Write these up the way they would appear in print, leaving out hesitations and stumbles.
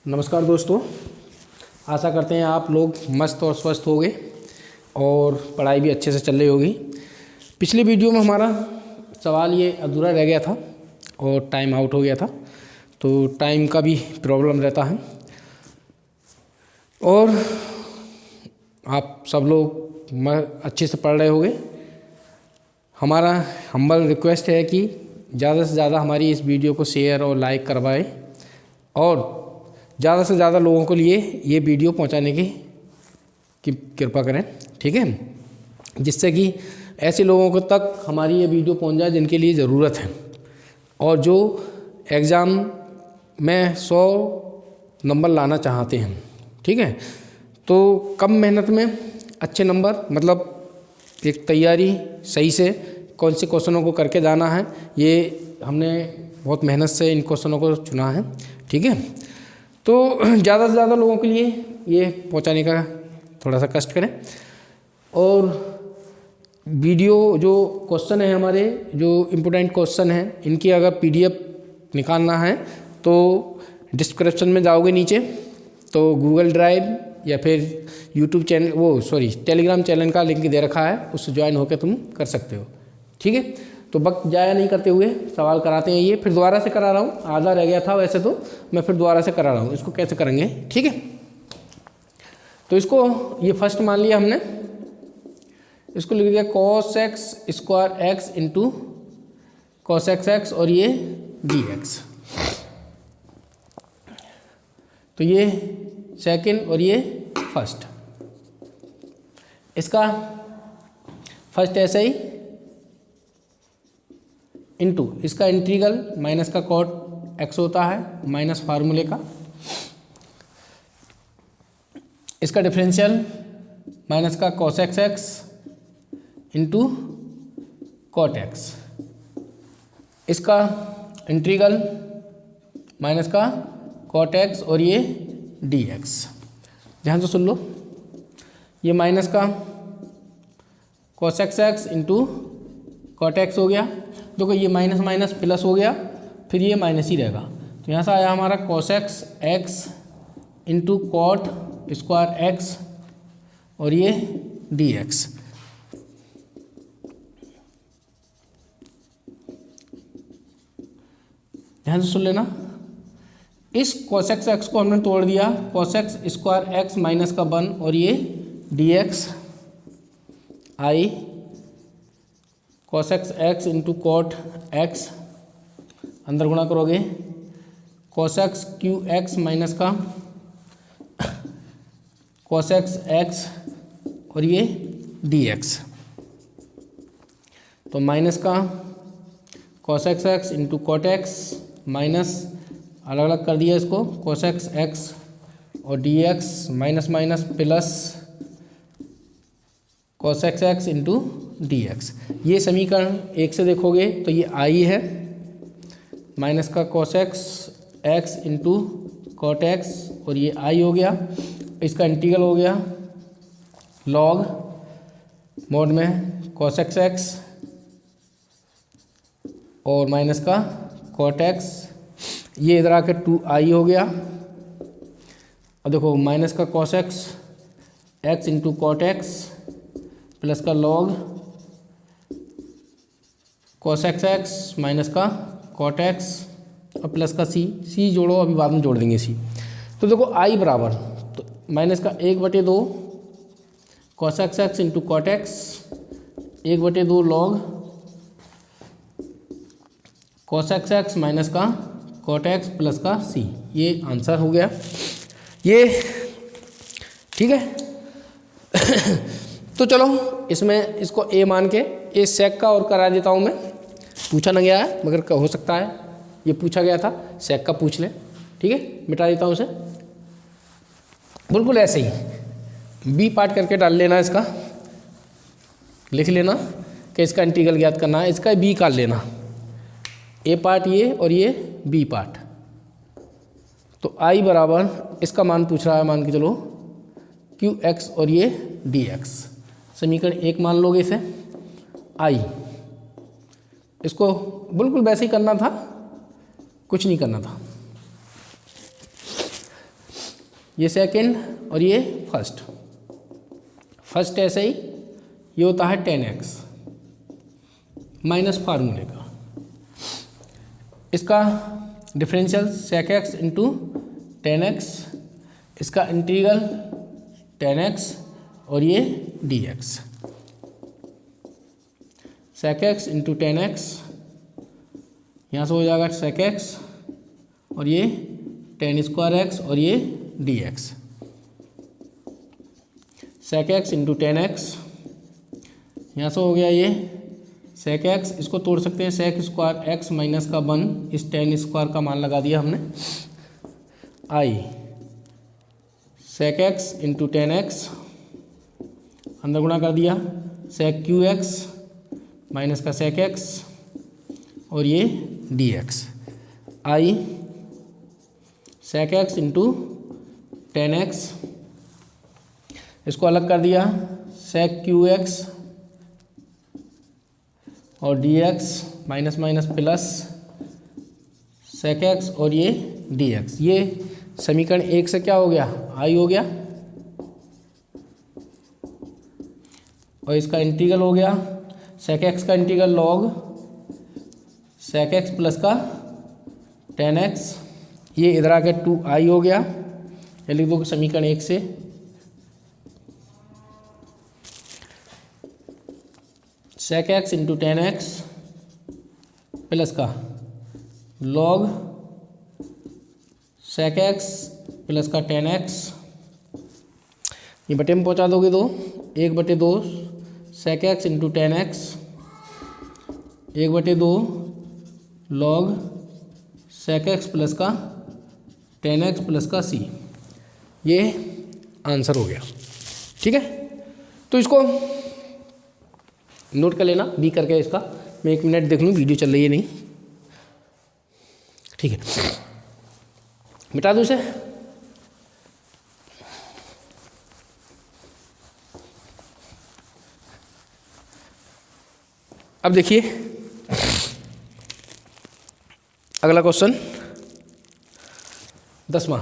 नमस्कार दोस्तों, आशा करते हैं आप लोग मस्त और स्वस्थ होंगे और पढ़ाई भी अच्छे से चल रही होगी। पिछली वीडियो में हमारा सवाल ये अधूरा रह गया था और टाइम आउट हो गया था, तो टाइम का भी प्रॉब्लम रहता है और आप सब लोग अच्छे से पढ़ रहे होंगे। हमारा हम्बल रिक्वेस्ट है कि ज़्यादा से ज़्यादा हमारी इस वीडियो को शेयर और लाइक करवाएं और ज़्यादा से ज़्यादा लोगों को लिए ये वीडियो पहुंचाने की कृपा करें, ठीक है, जिससे कि ऐसे लोगों को तक हमारी ये वीडियो पहुंच जाए जिनके लिए ज़रूरत है और जो एग्ज़ाम में 100 नंबर लाना चाहते हैं, ठीक है। तो कम मेहनत में अच्छे नंबर, मतलब एक तैयारी सही से कौन से क्वेश्चनों को करके जाना है, ये हमने बहुत मेहनत से इन क्वेश्चनों को चुना है, ठीक है। तो ज़्यादा से ज़्यादा लोगों के लिए ये पहुंचाने का थोड़ा सा कष्ट करें और वीडियो जो क्वेश्चन है हमारे, जो इम्पोर्टेंट क्वेश्चन हैं, इनकी अगर PDF निकालना है तो डिस्क्रिप्शन में जाओगे नीचे तो गूगल ड्राइव या फिर यूट्यूब चैनल टेलीग्राम चैनल का लिंक दे रखा है, उससे ज्वाइन होकर तुम कर सकते हो, ठीक है। तो वक्त जाया नहीं करते हुए सवाल कराते हैं ये, फिर दोबारा से करा रहा हूँ, आधा रह गया था वैसे तो मैं फिर दोबारा से करा रहा हूँ। इसको कैसे करेंगे, ठीक है। तो इसको ये फर्स्ट मान लिया हमने, इसको लिख दिया cos x square x into cos x और ये dx। तो ये सेकंड और ये फर्स्ट, इसका फर्स्ट ऐसे ही इंटू इसका इंटीग्रल माइनस का कॉट x होता है माइनस फार्मूले का, इसका डिफरेंशियल माइनस का cos x into cot x, इसका इंटीग्रल माइनस का कॉट x और ये dx। ध्यान से सुन लो, ये माइनस का cos x into cot x हो गया। देखो ये माइनस माइनस प्लस हो गया, फिर ये माइनस ही रहेगा, तो यहाँ से आया हमारा cos x into cot square x और ये dx। ध्यान से सुन लेना, इस cos x को हमने तोड़ दिया, cos x square x minus का 1 और ये dx आई cos x into cot x, अंदर गुणा करोगे cos x क्यू x माइनस का cos x और ये dx। तो माइनस का cos x into cot x minus अलग अलग कर दिया इसको cos x और dx minus minus plus cos x into dx। ये समीकरण एक से देखोगे तो ये आई है, माइनस का cos x into cot x और ये आई हो गया, इसका इंटीग्रल हो गया लॉग मोड में cos x और माइनस का कॉट x, ये इधर आकर 2i हो गया। और देखो माइनस का cos x into cot x plus का लॉग cos x माइनस का कॉट x और प्लस का c जोड़ो, अभी बाद में जोड़ देंगे c। तो देखो i बराबर तो माइनस का 1/2 cos x into cot x, 1/2 log cos x minus का कॉट x प्लस का c। ये आंसर हो गया ये, ठीक है। तो चलो इसमें इसको a मान के a सेक का और करा देता हूँ मैं, पूछा ना गया है मगर हो सकता है ये पूछा गया था, सेक का पूछ लें, ठीक है। मिटा देता हूँ उसे, बिल्कुल ऐसे ही b पार्ट करके डाल लेना, इसका लिख लेना कि इसका इंटीग्रल ज्ञात करना है, इसका b कर लेना, a पार्ट ये और ये b पार्ट। तो i बराबर इसका मान पूछ रहा है, मान के चलो qx और ये dx। समीकरण 1 मान लोगे इसे i, इसको बिल्कुल वैसे ही करना था, कुछ नहीं करना था। ये सेकंड और ये फर्स्ट। फर्स्ट ऐसे ही ये होता है 10x माइनस फार्मूले का, इसका differential sec x into 10x, इसका इंटीग्रल 10x और ये dx। sec x into 10x यहाँ से हो जाएगा sec x और ये 10 स्क्वायर x और ये dx। sec x into 10x यहाँ से हो गया ये sec x, इसको तोड़ सकते हैं sec स्क्वायर x माइनस का 1, इस 10 स्क्वायर का मान लगा दिया हमने, i sec x into 10x अंदर गुणा कर दिया sec qx माइनस का sec x और ये dx। i sec x into 10x, इसको अलग कर दिया sec qx और dx minus minus plus sec x और ये dx। ये समीकरण 1 से क्या हो गया, i हो गया और इसका इंटीग्रल हो गया sec x का integral log sec x plus का 10x, ये इधर आके 2i हो गया। ये लिख दो समीकरण 1 से sec x into 10x plus का log sec x प्लस का 10x, ये बटे में पहुंचा दोगे तो 1/2 sec x into 10x 1/2 log sec x plus का 10x प्लस का c, ये आंसर हो गया। ठीक है, तो इसको नोट कर लेना बी करके, इसका मैं 1 मिनट देख लूँ वीडियो चल रही है नहीं। ठीक है, मिटा दूँ इसे। अब देखिए अगला क्वेश्चन 10वां।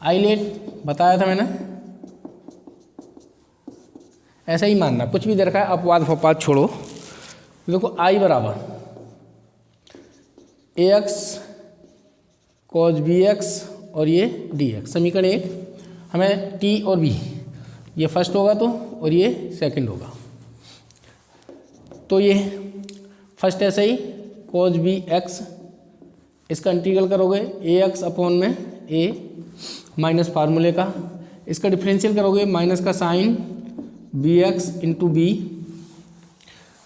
आइलेट बताया था मैंने, ऐसा ही मानना, कुछ भी दे रखा है अपवाद फपाद छोड़ो। देखो आई बराबर ax cos bx और ये dx, समीकरण 1। हमें t और b, ये फर्स्ट होगा तो और ये सेकंड होगा। तो ये फर्स्ट ऐसे ही cos bx, इसका इंटीग्रल करोगे ax अपॉन में a माइनस फार्मूले का, इसका डिफरेंशियल करोगे माइनस का साइन bx इंटू बी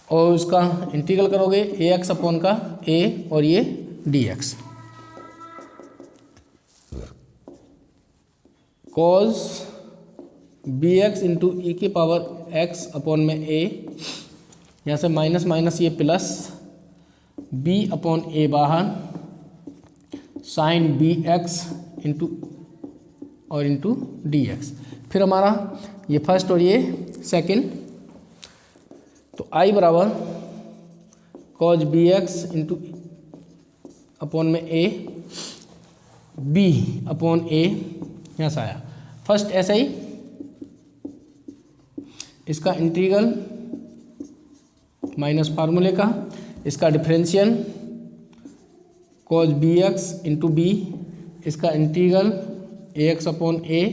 और उसका इंटीग्रल करोगे ax अपॉन का a और ये dx। cos bx इंटू ई की पावर x अपॉन में a, यहाँ से माइनस माइनस ये प्लस b अपॉन a बाहर, साइन bx इंटू और इंटू dx। फिर हमारा ये फर्स्ट और ये सेकंड, तो i बराबर cos bx इंटू अपॉन में a, b अपॉन a, यहाँ से आया फर्स्ट ऐसे ही, इसका इंटीग्रल माइनस फार्मूले का, इसका differential cos bx into b, इसका इंटीग्रल ax अपॉन a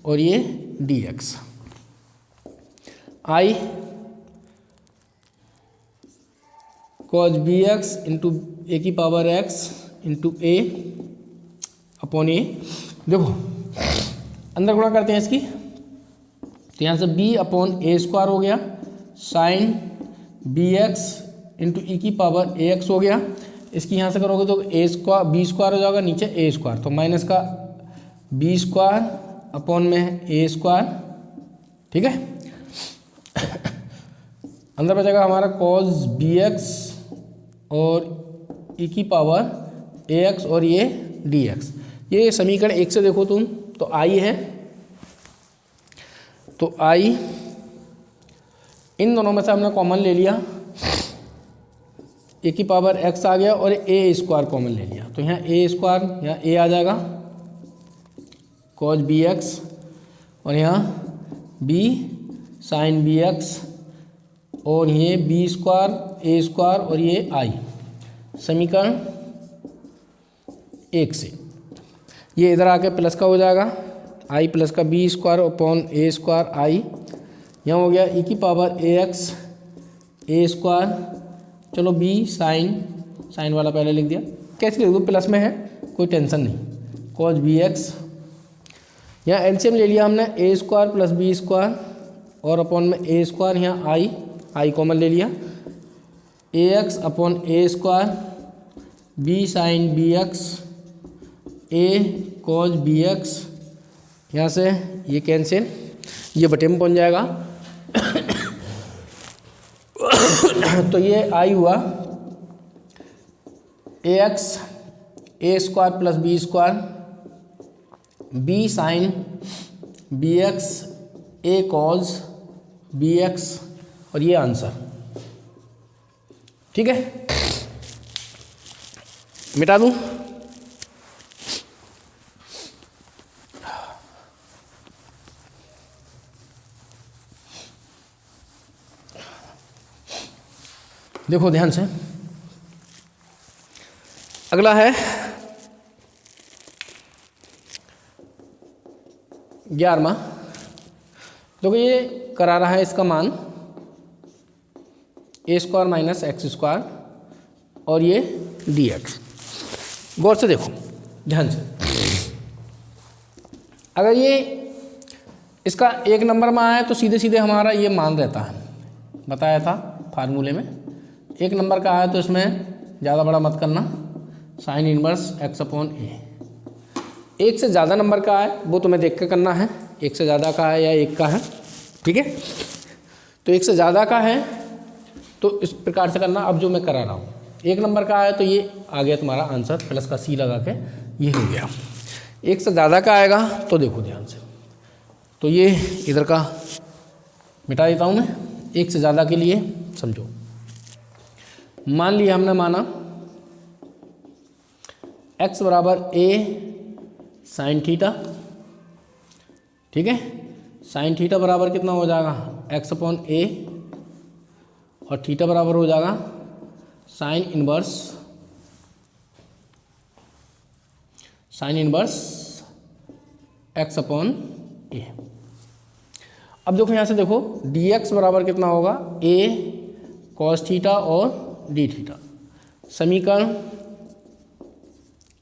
और ये dx। i cos bx into A की power x into a upon a। देखो अंदर गुणा करते हैं इसकी, तो यहाँ से b अपॉन a स्क्वायर हो गया, साइन bx इंटू ई की पावर ax हो गया। इसकी यहाँ से करोगे तो a स्क्वायर b स्क्वायर हो जाएगा, नीचे a स्क्वायर, तो माइनस का b स्क्वायर अपॉन में a स्क्वायर। ठीक है, अंदर बचेगा हमारा cos bx और ई की पावर ax और ये dx। ये समीकरण 1 से देखो तुम तो i है, तो i इन दोनों में से हमने कॉमन ले लिया, ए की पावर एक्स आ गया और ए स्क्वायर कॉमन ले लिया, तो यहाँ ए स्क्वायर, यहाँ ए आ जाएगा कॉज बी एक्स और यहाँ बी साइन बी एक्स और ये बी स्क्वायर ए स्क्वायर और ये आई। समीकरण 1 से ये इधर आके प्लस का हो जाएगा, आई प्लस का B square upon A square आई। यहाँ हो गया ई की power A x A square, चलो बी साइन वाला पहले लिख दिया, कैसे लिख दो, प्लस में है कोई टेंशन नहीं, कॉज बी एक्स। यहाँ एलसीएम ले लिया हमने, A square plus B square और अपॉन में ए स्क्वायर, यहाँ आई कॉमन ले लिया, A x upon A square B sine B x A cos B x. यहाँ से ये कैंसिल, ये बटे में पहुँच जाएगा तो ये आई हुआ A x A square plus B square B sine B x A cos B x और ये आंसर। ठीक है, मिटा दूं। देखो ध्यान से, अगला है 11वां। देखो ये करा रहा है इसका मान ए स्क्वायर माइनस एक्स स्क्वायर और ये डी एक्स। गौर से देखो ध्यान से, अगर ये इसका 1 नंबर में आया तो सीधे सीधे हमारा ये मान रहता है, बताया था फार्मूले में। 1 नंबर का आया तो इसमें ज़्यादा बड़ा मत करना, साइन इनवर्स एक्स अपॉन ए। 1 से ज़्यादा नंबर का है वो तुम्हें देख के करना है, 1 से ज़्यादा का है या 1 का है। ठीक है, तो 1 से ज़्यादा का है तो इस प्रकार से करना। अब जो मैं करा रहा हूँ 1 नंबर का है तो ये आ गया तुम्हारा आंसर, प्लस का सी लगा के ये हो गया। 1 से ज़्यादा का आएगा तो देखो ध्यान से, तो ये इधर का मिटा देता हूँ मैं। 1 से ज़्यादा के लिए समझो, मान लिया हमने माना x बराबर a साइन थीटा। ठीक है, साइन थीटा बराबर कितना हो जाएगा x अपॉन a और थीटा बराबर हो जाएगा sine inverse x upon a। अब देखो यहाँ से देखो dx बराबर कितना होगा a cos थीटा और डी थीटा। समीकरण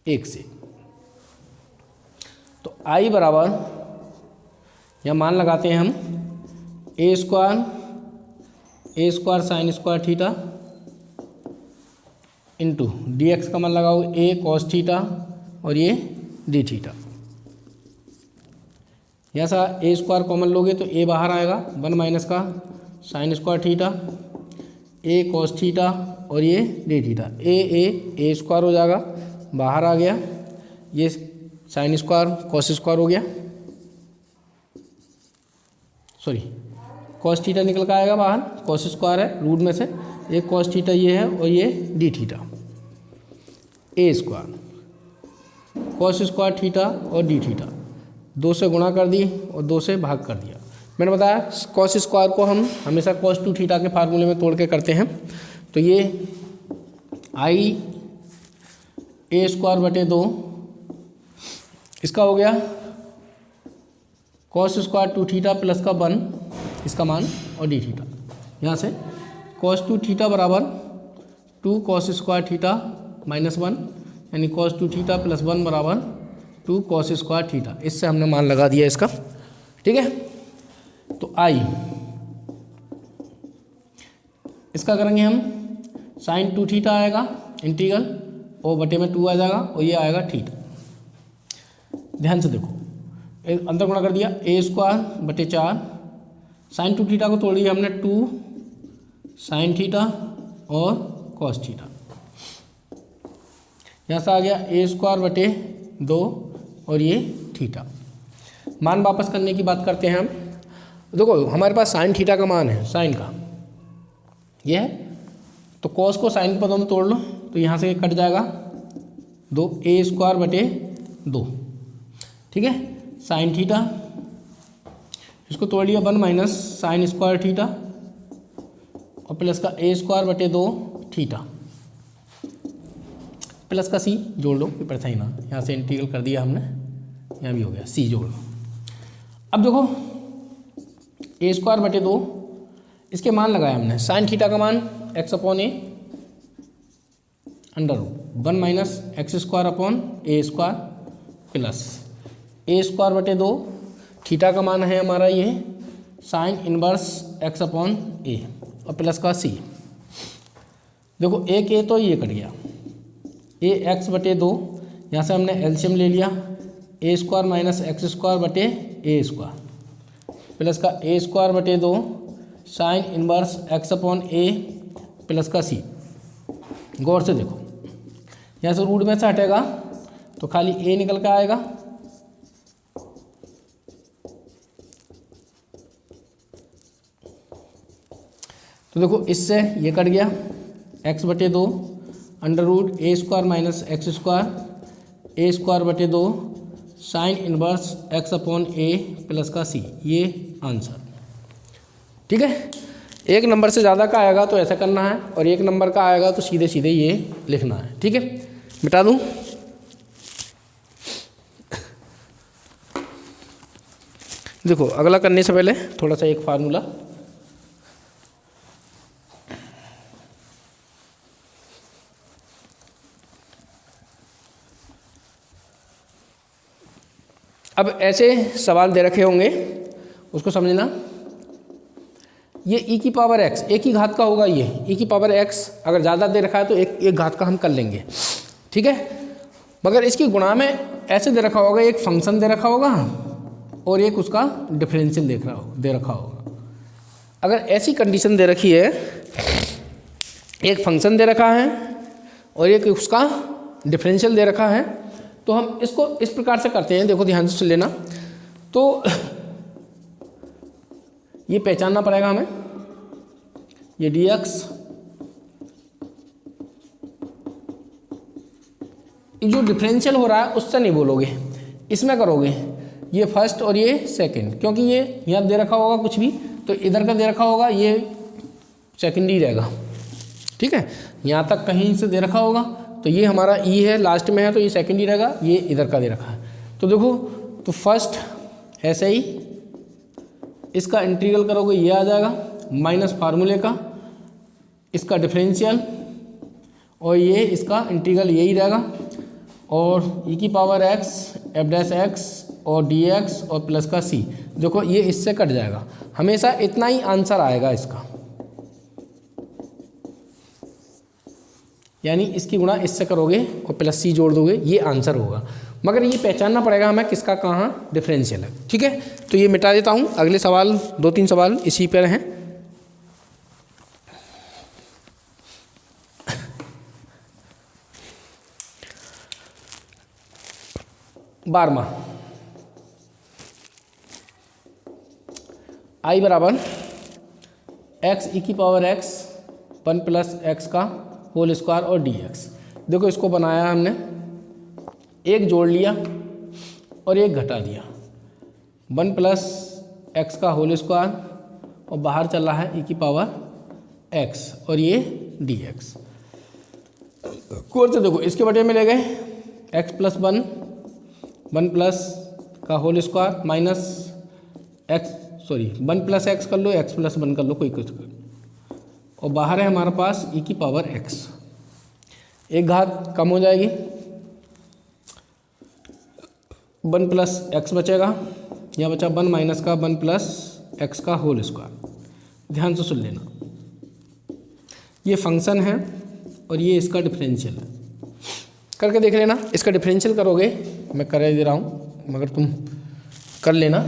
1 से तो आई बराबर, या मान लगाते हैं हम A square sine square theta into d x का मान लगाओ ए कॉस थीटा और ये डी थीटा। यहाँ सा ए स्क्वायर कॉमन लोगे तो ए बाहर आएगा, 1 माइनस का साइन स्क्वायर थीटा ए कॉस थीटा और ये डी थीटा। ए स्क्वायर हो जाएगा, बाहर आ गया, ये साइन स्क्वायर कॉस स्क्वायर हो गया, सॉरी कॉस थीटा निकल कर आएगा बाहर, कॉस स्क्वायर है रूट में से, एक कॉस थीटा ये है और ये डी थीटा। ए स्क्वायर कॉस स्क्वायर थीटा और डी थीटा 2 से गुणा कर दी और 2 से भाग कर दिया। मैंने बताया कॉस स्क्वायर को हम हमेशा कॉस 2 थीटा के फार्मूले में तोड़ के करते हैं। तो ये आई ए स्क्वायर बटे 2 इसका हो गया कॉस स्क्वायर 2 थीटा प्लस का 1 इसका मान और डी थीटा। यहाँ से कॉस 2 थीटा बराबर 2 कॉस स्क्वायर थीटा माइनस 1 यानी कॉस 2 थीटा प्लस 1 बराबर 2 कॉस स्क्वायर थीटा। इससे हमने मान लगा दिया इसका। ठीक है, तो आई इसका करेंगे हम साइन 2 थीटा आएगा इंटीग्रल ओ बटे में 2 आ जाएगा और ये आएगा थीटा। ध्यान से देखो अंदर गुणा कर दिया ए स्क्वायर बटे 4 साइन 2 थीटा को तोड़ दिया हमने 2 साइन थीटा और कॉस थीटा। यहाँ से आ गया ए स्क्वायर बटे 2 और ये थीटा। मान वापस करने की बात करते हैं हम। देखो हमारे पास साइन थीटा का मान है, साइन का ये है तो कॉस को साइन पदों में तोड़ लो, तो यहाँ से कट जाएगा 2a²/2, ठीक है। साइन थीटा, इसको तोड़ लिया 1 माइनस साइन स्क्वायर थीटा और प्लस का a²/2 थीटा प्लस का c जोड़ लो, कोई परेशानी ना, यहाँ से इंटीग्रल कर दिया हमने, यहाँ भी हो गया, c जोड़ लो। अब देखो a²/2 इसके मान लगाया हमने, साइन थीटा का मान x/a √1 minus x²/a² plus a²/2 theta का मान है हमारा ये साइन इनवर्स x/a और प्लस का c। देखो एक a तो ये कट गया, ax/2, यहाँ से हमने एलसीएम ले लिया, a² माइनस x²/a² प्लस का a²/2 sine inverse x/a plus का c। गौर से देखो, यहाँ से रूट में से हटेगा तो खाली a निकल के आएगा, तो देखो इससे ये कट गया x/2 √a² minus x² a²/2 sine inverse x/a plus का c, ये आंसर, ठीक है। एक नंबर से ज़्यादा का आएगा तो ऐसा करना है, और एक नंबर का आएगा तो सीधे सीधे ये लिखना है, ठीक है। मिटा दूँ, देखो अगला करने से पहले थोड़ा सा एक फार्मूला, अब ऐसे सवाल दे रखे होंगे, उसको समझना। ये e की पावर x एक ही घात का होगा, ये e की पावर x अगर ज़्यादा दे रखा है तो एक घात का हम कर लेंगे, ठीक है। मगर इसकी गुणा में ऐसे दे रखा होगा, एक फंक्शन दे रखा होगा और एक उसका डिफरेंशियल दे रखा होगा। अगर ऐसी कंडीशन दे रखी है, एक फंक्शन दे रखा है और एक उसका डिफरेंशियल दे रखा है, तो हम इसको इस प्रकार से करते हैं, देखो ध्यान से सुन लेना। तो ये पहचानना पड़ेगा हमें, ये dx जो डिफरेंशियल हो रहा है उससे नहीं बोलोगे, इसमें करोगे, ये फर्स्ट और ये सेकंड, क्योंकि ये यहाँ दे रखा होगा कुछ भी तो इधर का दे रखा होगा, ये सेकेंडरी रहेगा, ठीक है। यहाँ तक कहीं से दे रखा होगा तो ये हमारा ई है, लास्ट में है तो ये सेकेंडरी रहेगा, ये इधर का दे रखा है। तो देखो, तो फर्स्ट ऐसे ही इसका इंटीग्रल करोगे, ये आ जाएगा माइनस फार्मूले का, इसका डिफरेंशियल और ये इसका इंटीग्रल यही रहेगा, और e की पावर x f' और dx और प्लस का c। देखो ये इससे कट जाएगा, हमेशा इतना ही आंसर आएगा इसका, यानी इसकी गुणा इससे करोगे और प्लस c जोड़ दोगे, ये आंसर होगा। मगर ये पहचानना पड़ेगा हमें किसका कहाँ डिफरेंशियल है, ठीक है। तो ये मिटा देता हूँ, अगले सवाल 2-3 सवाल इसी पर हैं। बारहवां, i बराबर x e की पावर x 1 प्लस x का होल स्क्वायर और dx। देखो इसको बनाया हमने, एक जोड़ लिया और एक घटा दिया, 1 प्लस x का होल स्क्वायर और बाहर चल रहा है e की पावर x और ये dx। कोर्स देखो इसके बटे में ले गए x प्लस 1 प्लस का whole square minus x 1 plus x कर लो, x प्लस 1 कर लो, कोई कुछ कर, और बाहर है हमारे पास e की पावर x, एक घात कम हो जाएगी, 1 प्लस x बचेगा, यहाँ बचा 1 माइनस का 1 प्लस x का होल स्क्वायर। ध्यान से सुन लेना, ये फंक्शन है और ये इसका डिफरेंशियल है, करके देख लेना। इसका डिफरेंशियल करोगे, मैं कर दे रहा हूँ मगर तुम कर लेना।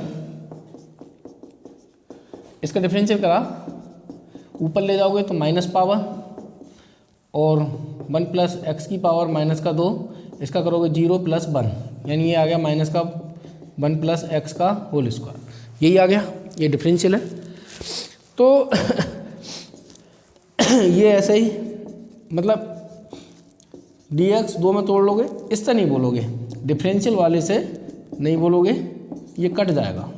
इसका डिफरेंशियल करा, ऊपर ले जाओगे तो माइनस पावर और 1 प्लस एक्स की पावर माइनस का 2, इसका करोगे 0 प्लस 1, यानी ये आ गया माइनस का 1 प्लस एक्स का होल स्क्वायर, यही आ गया, ये डिफरेंशियल है। तो ये ऐसे ही मतलब dx 2 में तोड़ लोगे, इससे नहीं बोलोगे, डिफरेंशियल वाले से नहीं बोलोगे, ये कट जाएगा।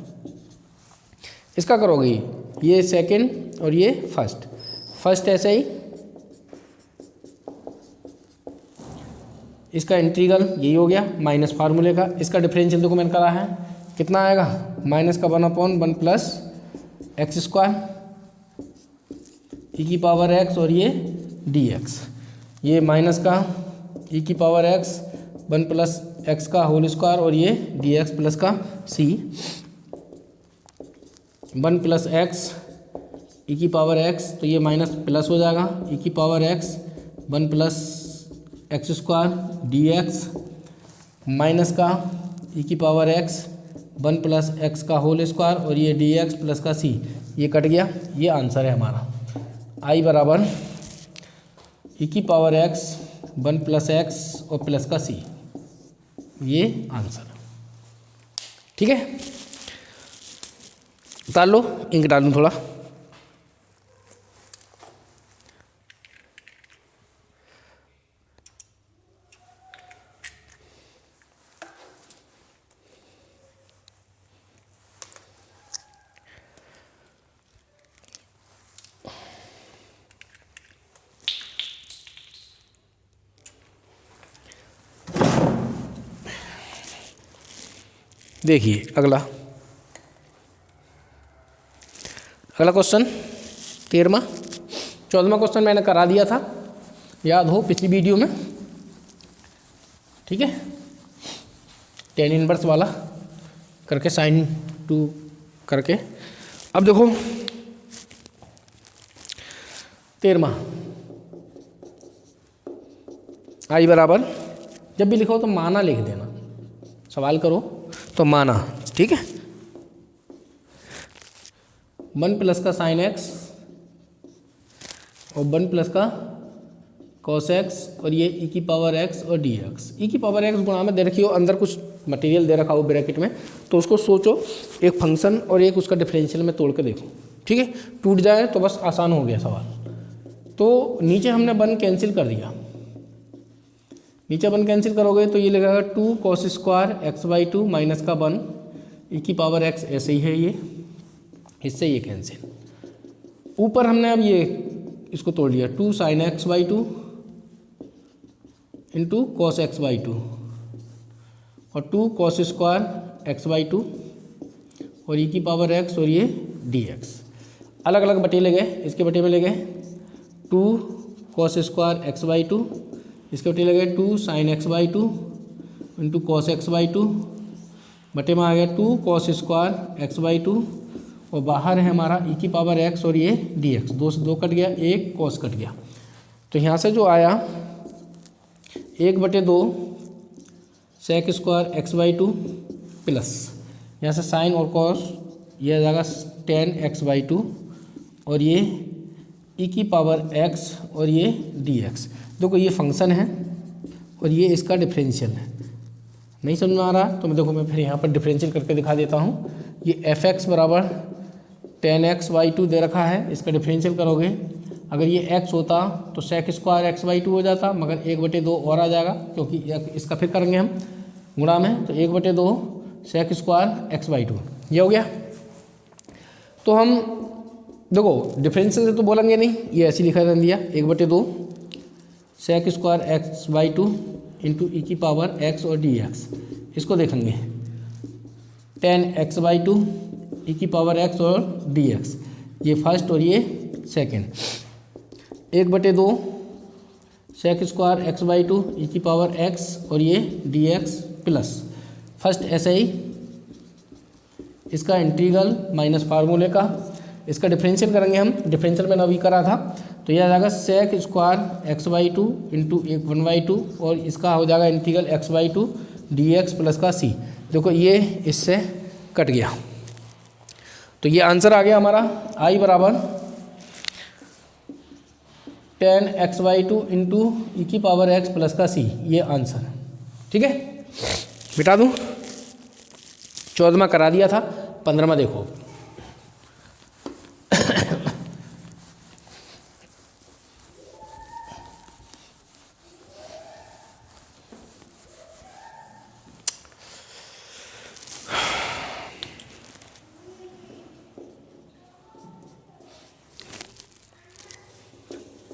इसका करोगे ये सेकंड और ये फर्स्ट ऐसे ही, इसका इंटीग्रल यही हो गया माइनस फार्मूले का। इसका डिफरेंशियल देखो मैंने करा है, कितना आएगा, माइनस का 1/1 प्लस एक्स स्क्वायर ई की पावर एक्स और ये dx, ये माइनस का ई की पावर एक्स 1 प्लस एक्स का होल स्क्वायर और ये dx प्लस का c 1 प्लस एक्स ई की पावर एक्स, तो ये माइनस प्लस हो जाएगा ई की power x 1 plus x square dx minus का ई की पावर एक्स 1 प्लस एक्स का होल स्क्वायर और ये dx प्लस का c, ये कट गया। ये आंसर है हमारा, i बराबर ई की पावर एक्स 1 प्लस एक्स और प्लस का c, ये आंसर। ठीक है, उतार लो, इंक डालूँ थोड़ा। देखिए अगला क्वेश्चन 13वां। 14वां क्वेश्चन मैंने करा दिया था, याद हो पिछली वीडियो में। ठीक है, tan इनवर्स वाला करके sin 2 करके। अब देखो 13वां, i बराबर, जब भी लिखो तो माना लिख देना, सवाल करो तो माना। ठीक है, 1 प्लस का साइन एक्स और 1 प्लस का कॉस एक्स और ये ई की पावर एक्स और डी एक्स। ई की पावर एक्स गुणा में दे रखी हो, अंदर कुछ मटेरियल दे रखा हो ब्रैकेट में, तो उसको सोचो एक फंक्शन और एक उसका डिफरेंशियल में तोड़ के देखो। ठीक है, टूट जाए तो बस आसान हो गया सवाल। तो नीचे हमने 1 कैंसिल कर दिया, नीचे 1 कैंसिल करोगे तो ये लगेगा 2 कॉस स्क्वायर x/2 माइनस का 1 ई की पावर एक्स, ऐसे ही है ये, इससे ये कैंसिल। ऊपर हमने अब ये इसको तोड़ लिया, 2 sign x/2 into cos x/2 और 2 कॉस स्क्वायर x/2 और ई की पावर x और ये dx। अलग अलग बटे ले गए, इसके बटे में ले गए 2 कॉस स्क्वायर x/2, इसके बटे लगे 2 sign x/2 into cos x/2, बटे में आ गया 2 कॉस स्क्वायर x/2 और बाहर है हमारा ई की पावर x और ये dx। 2 से 2 कट गया, 1 कॉस कट गया, तो यहाँ से जो आया 1/2 सेक स्क्वायर x/2 प्लस यहाँ से साइन और कॉस, ये आ जाएगा tan x/2 और ये ई की पावर x और ये dx। देखो ये फंक्शन है और ये इसका डिफरेंशियल है। नहीं समझ में आ रहा तो मैं देखो मैं फिर यहाँ पर डिफरेंशियल करके दिखा देता हूँ। ये f(x) बराबर tan x/2 दे रखा है, इसका डिफरेंशियल करोगे, अगर ये x होता तो सेक स्क्वायर x/2 हो जाता, मगर 1/2 और आ जाएगा क्योंकि इसका फिर करेंगे हम गुणा में, तो 1/2 सेक स्क्वायर x/2 ये हो गया। तो हम देखो डिफरेंशियल से तो बोलेंगे नहीं, ये ऐसे लिखा रह दिया 1/2 सेक स्क्वायर x/2 इंटू ई की पावर x और dx। इसको देखेंगे tan x/2 ई की पावर x और dx, ये फर्स्ट और ये सेकंड। 1/2 सेक स्क्वायर x/2 ई की पावर x और ये dx प्लस फर्स्ट ऐसे ही इसका इंटीग्रल माइनस फार्मूले का, इसका डिफरेंशियल करेंगे हम, डिफरेंशियल मैंने अभी करा था, तो यह आ जाएगा सेक स्क्वायर x/2 इंटू 1/2 और इसका हो जाएगा इंटीग्रल x/2 dx प्लस का c। देखो ये इससे कट गया, तो ये आंसर आ गया हमारा i बराबर tan x/2 इंटू ई की पावर x प्लस का c, ये आंसर। ठीक है, मिटा दूँ, 14वां करा दिया था, 15वां देखो।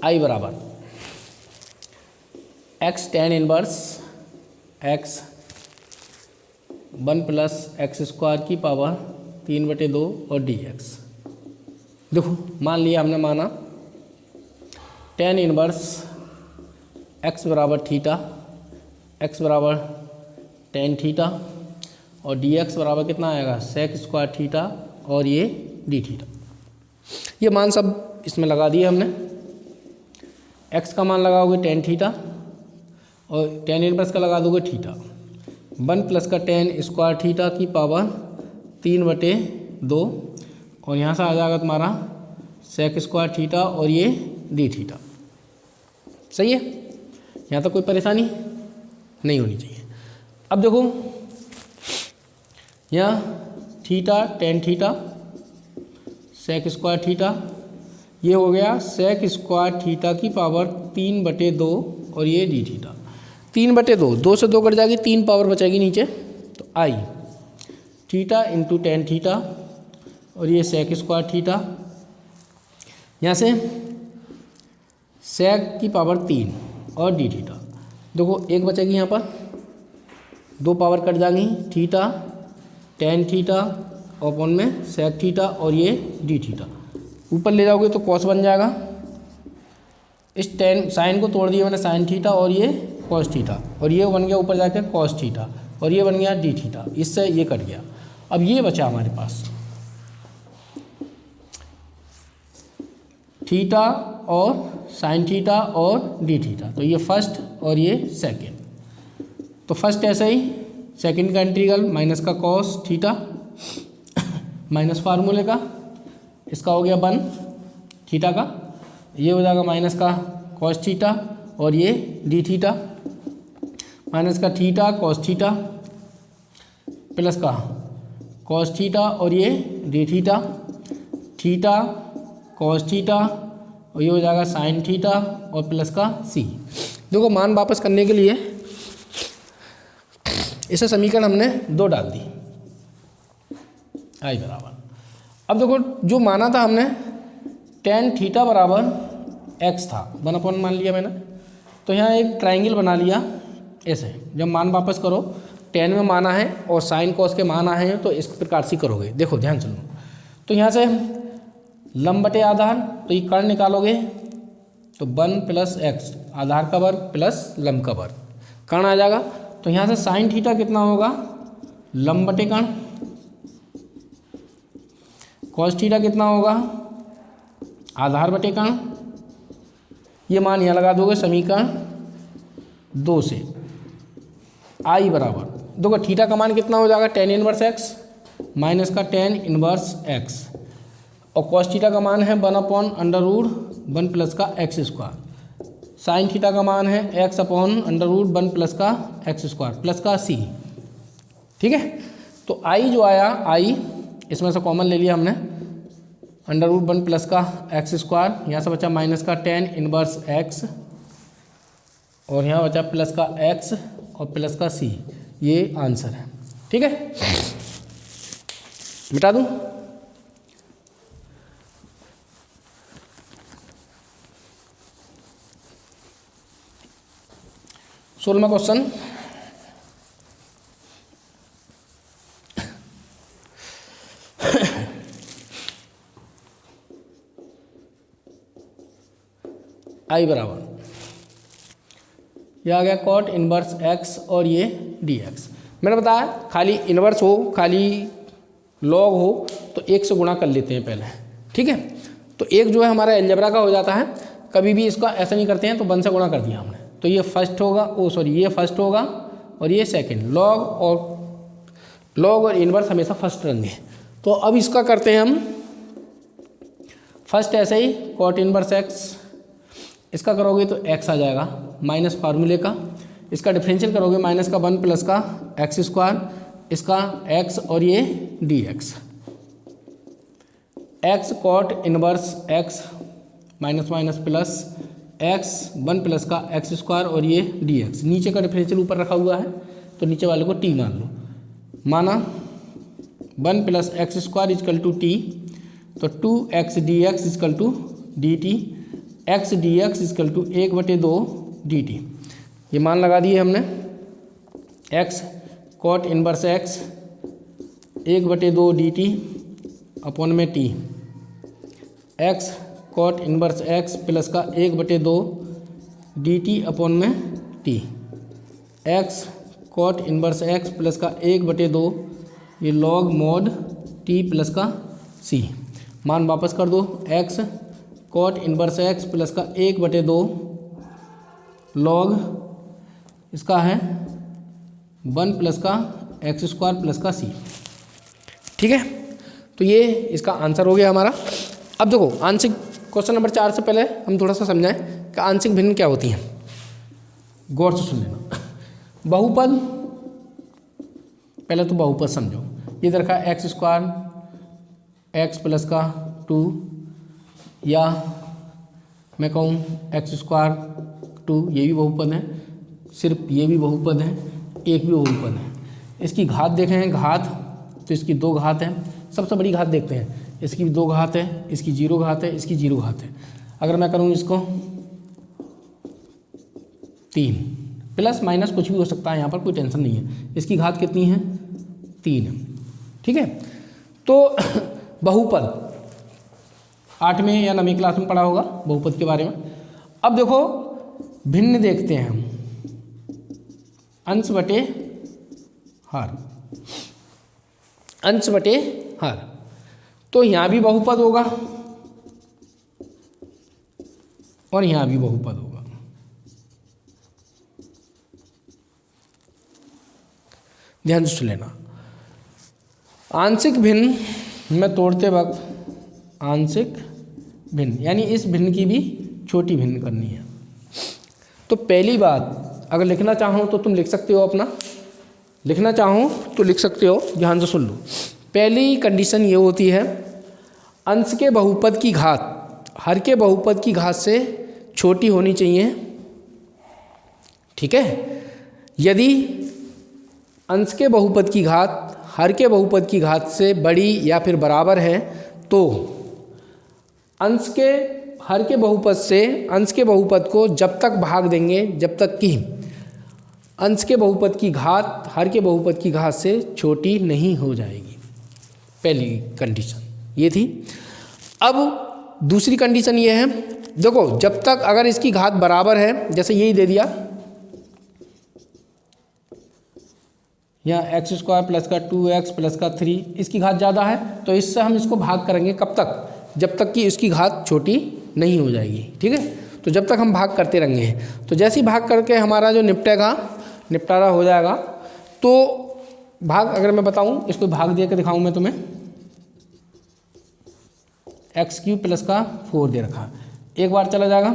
आई बराबर x tan inverse x 1 plus x square की पावर 3/2 और डी एक्स। देखो मान लिया हमने, माना टेन इनवर्स एक्स बराबर थीटा, एक्स बराबर टेन थीटा और डी एक्स बराबर कितना आएगा सेक स्क्वायर थीटा और ये डी थीटा। ये मान सब इसमें लगा दिए हमने। एक्स का मान लगाओगे टेन थीटा और टेन इनवर्स का लगा दोगे थीटा। 1 प्लस का टेन स्क्वायर थीटा की पावर 3/2 और यहाँ से आ जाएगा तुम्हारा सेक स्क्वायर थीटा और ये डी थीटा। सही है, यहाँ तक कोई परेशानी नहीं होनी चाहिए। अब देखो यहाँ theta tan theta sec square theta, ये हो गया सेक स्क्वायर थीटा की पावर 3/2 और ये डी थीटा। 3/2, 2 से 2 कट जाएगी, 3 पावर बचेगी नीचे, तो आई थीटा इंटू टेन थीटा और ये सेक स्क्वायर थीटा। यहाँ से सेक की पावर 3 और डी थीटा। देखो एक बचेगी यहाँ पर, 2 पावर कट जाएंगी, थीटा टेन थीटा अपॉन में सेक थीटा और ये डी थीटा। ऊपर ले जाओगे तो कॉस बन जाएगा। इस टेन साइन को तोड़ दिया मैंने, साइन थीटा और ये कॉस थीटा और ये बन गया ऊपर जाके कॉस थीटा और ये बन गया डी थीटा। इससे ये कट गया। अब ये बचा हमारे पास थीटा और साइन थीटा और डी थीटा, तो ये फर्स्ट और ये सेकंड। तो फर्स्ट ऐसे ही, सेकंड का इंटीग्रल माइनस का कॉस थीटा माइनस फार्मूले का, इसका हो गया 1 थीटा का, ये हो जाएगा माइनस का कॉस थीटा और ये डी थीटा, माइनस का थीटा कॉस थीटा प्लस का कॉस थीटा और ये D theta, theta cos theta और ये हो जाएगा साइन थीटा और प्लस का सी। देखो मान वापस करने के लिए इसे समीकरण हमने 2 डाल दी, आई बराबर। अब देखो जो माना था हमने टेन थीटा बराबर एक्स था, 1/, मान लिया मैंने, तो यहाँ एक ट्राइंगल बना लिया ऐसे। जब मान वापस करो, टेन में माना है और साइन कॉस के मान आए हैं, तो इस प्रकार से करोगे। देखो ध्यान सुनो, तो यहाँ से लंब बटे आधार, तो ये कर्ण निकालोगे तो 1 प्लस एक्स आधार का वर्ग प्लस लंब का वर्ग, कर्ण आ जाएगा। तो यहाँ से साइन थीटा कितना होगा लंब बटे कर्ण, कॉस थीटा कितना होगा आधार बटे कर्ण। ये मान यहाँ लगा दोगे समीकरण 2 से, आई बराबर, देखो थीटा का मान कितना हो जाएगा टेन इनवर्स एक्स माइनस का टेन इनवर्स एक्स और कॉस थीटा का मान है 1/√1 प्लस का एक्स स्क्वायर, साइन थीटा का मान है x/√1 प्लस का एक्स स्क्वायर प्लस का सी। ठीक है, तो आई जो आया, आई इसमें से कॉमन ले लिया हमने, √1 प्लस का एक्स स्क्वायर, यहाँ से बचा माइनस का टेन इनवर्स एक्स और यहाँ बचा प्लस का एक्स और प्लस का सी। ये आंसर है। ठीक है, मिटा दूँ। सोलहवां क्वेश्चन, आई बराबर, यह आ गया कॉट इनवर्स एक्स और ये डी एक्स। मैंने बताया खाली इनवर्स हो, खाली लॉग हो तो 1 से गुणा कर लेते हैं पहले। ठीक है, तो एक जो है हमारा अलजेब्रा का हो जाता है, कभी भी इसका ऐसा नहीं करते हैं, तो 1 से गुणा कर दिया हमने, तो ये फर्स्ट होगा, ये फर्स्ट होगा और ये सेकंड। लॉग और इनवर्स हमेशा फर्स्ट रहेंगे। तो अब इसका करते हैं हम फर्स्ट ऐसे ही कॉट इनवर्स एक्स, इसका करोगे तो एक्स आ जाएगा माइनस फार्मूले का, इसका डिफरेंशियल करोगे माइनस का 1 प्लस का एक्स स्क्वायर, इसका एक्स और ये d x, x cot inverse x minus minus plus x 1 plus का एक्स स्क्वायर और ये डी एक्स। नीचे का डिफरेंशियल ऊपर रखा हुआ है तो नीचे वाले को टी मान लो, माना 1 plus x square equal to t, तो 2x dx equal to dt x d x equal to 1/2 d t. ये मान लगा दिए हमने। X cot inverse x 1/2 d t upon में t, x cot inverse x plus का 1/2 d t upon में t, x cot inverse x plus का 1/2 ये लॉग मॉड टी प्लस का सी। मान वापस कर दो, x cot inverse x plus का 1/2 लॉग इसका है 1 प्लस का एक्स स्क्वायर प्लस का सी। ठीक है, तो ये इसका आंसर हो गया हमारा। अब देखो आंशिक क्वेश्चन नंबर 4 से पहले हम थोड़ा सा समझाएं कि आंशिक भिन्न क्या होती है। गौर से सुन लेना। बहुपद, पहले तो बहुपद समझो। ये इधर का एक्स स्क्वायर एक्स प्लस का 2, या मैं कहूँ एक्स स्क्वायर 2, ये भी बहुपद है। सिर्फ ये भी बहुपद है, एक भी बहुपद है। इसकी घात देखें, घात तो इसकी 2 घात है। सबसे बड़ी घात देखते हैं, इसकी 2 घात है, इसकी 0 घात है, इसकी 0 घात है। अगर मैं करूँ इसको 3, प्लस माइनस कुछ भी हो सकता है, यहाँ पर कोई टेंशन नहीं है। इसकी घात कितनी है? 3 है। ठीक है, तो बहुपद 8वें या 9वीं क्लास में पढ़ा होगा बहुपद के बारे में। अब देखो भिन्न देखते हैं हम, अंश बटे हर, अंश बटे हर। तो यहाँ भी बहुपद होगा और यहाँ भी बहुपद होगा। ध्यान से लेना। आंशिक भिन्न में तोड़ते वक्त आंशिक भिन्न यानी इस भिन्न की भी छोटी भिन्न करनी है। तो पहली बात, अगर लिखना चाहो तो तुम लिख सकते हो, अपना लिखना चाहो तो लिख सकते हो। ध्यान से सुन लो। पहली कंडीशन ये होती है, अंश के बहुपद की घात हर के बहुपद की घात से छोटी होनी चाहिए। ठीक है, यदि अंश के बहुपद की घात हर के बहुपद की घात से बड़ी या फिर बराबर है तो अंश के हर के बहुपद से अंश के बहुपद को जब तक भाग देंगे जब तक कि अंश के बहुपद की घात हर के बहुपद की घात से छोटी नहीं हो जाएगी। पहली कंडीशन ये थी। अब दूसरी कंडीशन ये है, देखो जब तक अगर इसकी घात बराबर है, जैसे यही दे दिया या एक्स स्क्वायर प्लस का 2x प्लस का 3, इसकी घात ज़्यादा है तो इससे हम इसको भाग करेंगे कब तक? जब तक कि इसकी घात छोटी नहीं हो जाएगी। ठीक है, तो जब तक हम भाग करते रहेंगे। तो जैसे ही भाग करके हमारा जो निपटारा हो जाएगा, तो भाग अगर मैं बताऊं, इसको भाग दे के दिखाऊं मैं तुम्हें, x³ प्लस का 4 दे रखा, एक बार चला जाएगा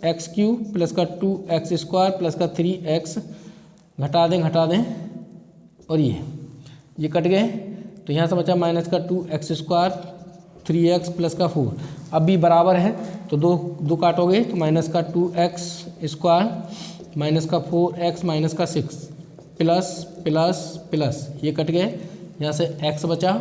x³ प्लस का 2x स्क्वायर प्लस का 3x, घटा दें और ये कट गए, तो यहाँ से बचा माइनस का 2x स्क्वायर 3x प्लस का 4। अब भी बराबर है तो दो काटोगे तो माइनस का 2x स्क्वायर माइनस का 4x माइनस का 6 प्लस प्लस प्लस, ये कट गए, यहाँ से x बचा,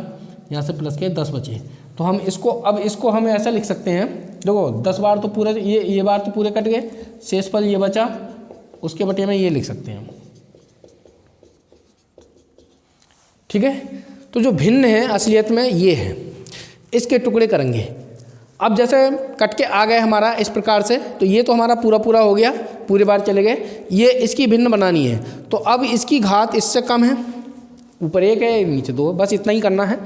यहाँ से प्लस के 10 बचे। तो हम इसको हम ऐसा लिख सकते हैं, देखो 10 बार तो पूरे ये बार तो पूरे कट गए, शेष पर ये बचा, उसके बटे में ये लिख सकते हैं। ठीक है, तो जो भिन्न है असलियत में ये है, इसके टुकड़े करेंगे। अब जैसे कट के आ गए हमारा इस प्रकार से, तो ये तो हमारा पूरा हो गया, पूरे बार चले गए। ये इसकी भिन्न बनानी है, तो अब इसकी घात इससे कम है, ऊपर 1 है नीचे 2, बस इतना ही करना है।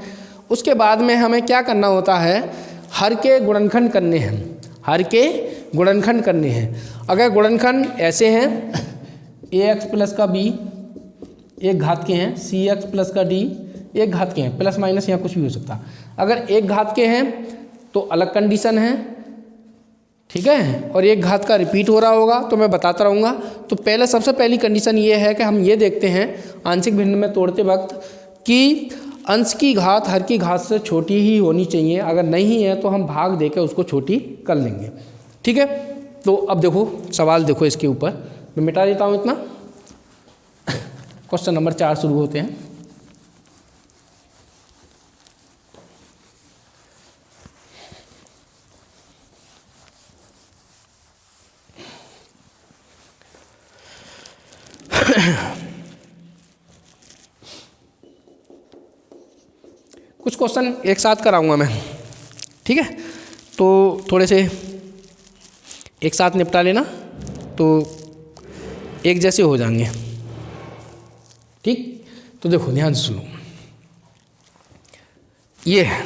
उसके बाद में हमें क्या करना होता है, हर के गुणनखंड करने हैं, हर के गुणनखंड करने हैं। अगर गुणनखंड ऐसे हैं, ax प्लस का b एक घात के हैं, cx प्लस का d एक घात के हैं, प्लस माइनस यहाँ कुछ भी हो सकता। अगर एक घात के हैं तो अलग कंडीशन है, ठीक है, और एक घात का रिपीट हो रहा होगा तो मैं बताता रहूँगा। तो पहले सबसे पहली कंडीशन ये है कि हम ये देखते हैं आंशिक भिन्न में तोड़ते वक्त कि अंश की घात हर की घात से छोटी ही होनी चाहिए। अगर नहीं है तो हम भाग देकर उसको छोटी कर लेंगे। ठीक है, तो अब देखो सवाल देखो, इसके ऊपर मैं मिटा देता हूँ इतना। क्वेश्चन नंबर 4 शुरू होते हैं। कुछ क्वेश्चन एक साथ कराऊंगा मैं, ठीक है, तो थोड़े से एक साथ निपटा लेना तो एक जैसे हो जाएंगे, ठीक। तो देखो ध्यान से सुनो, ये है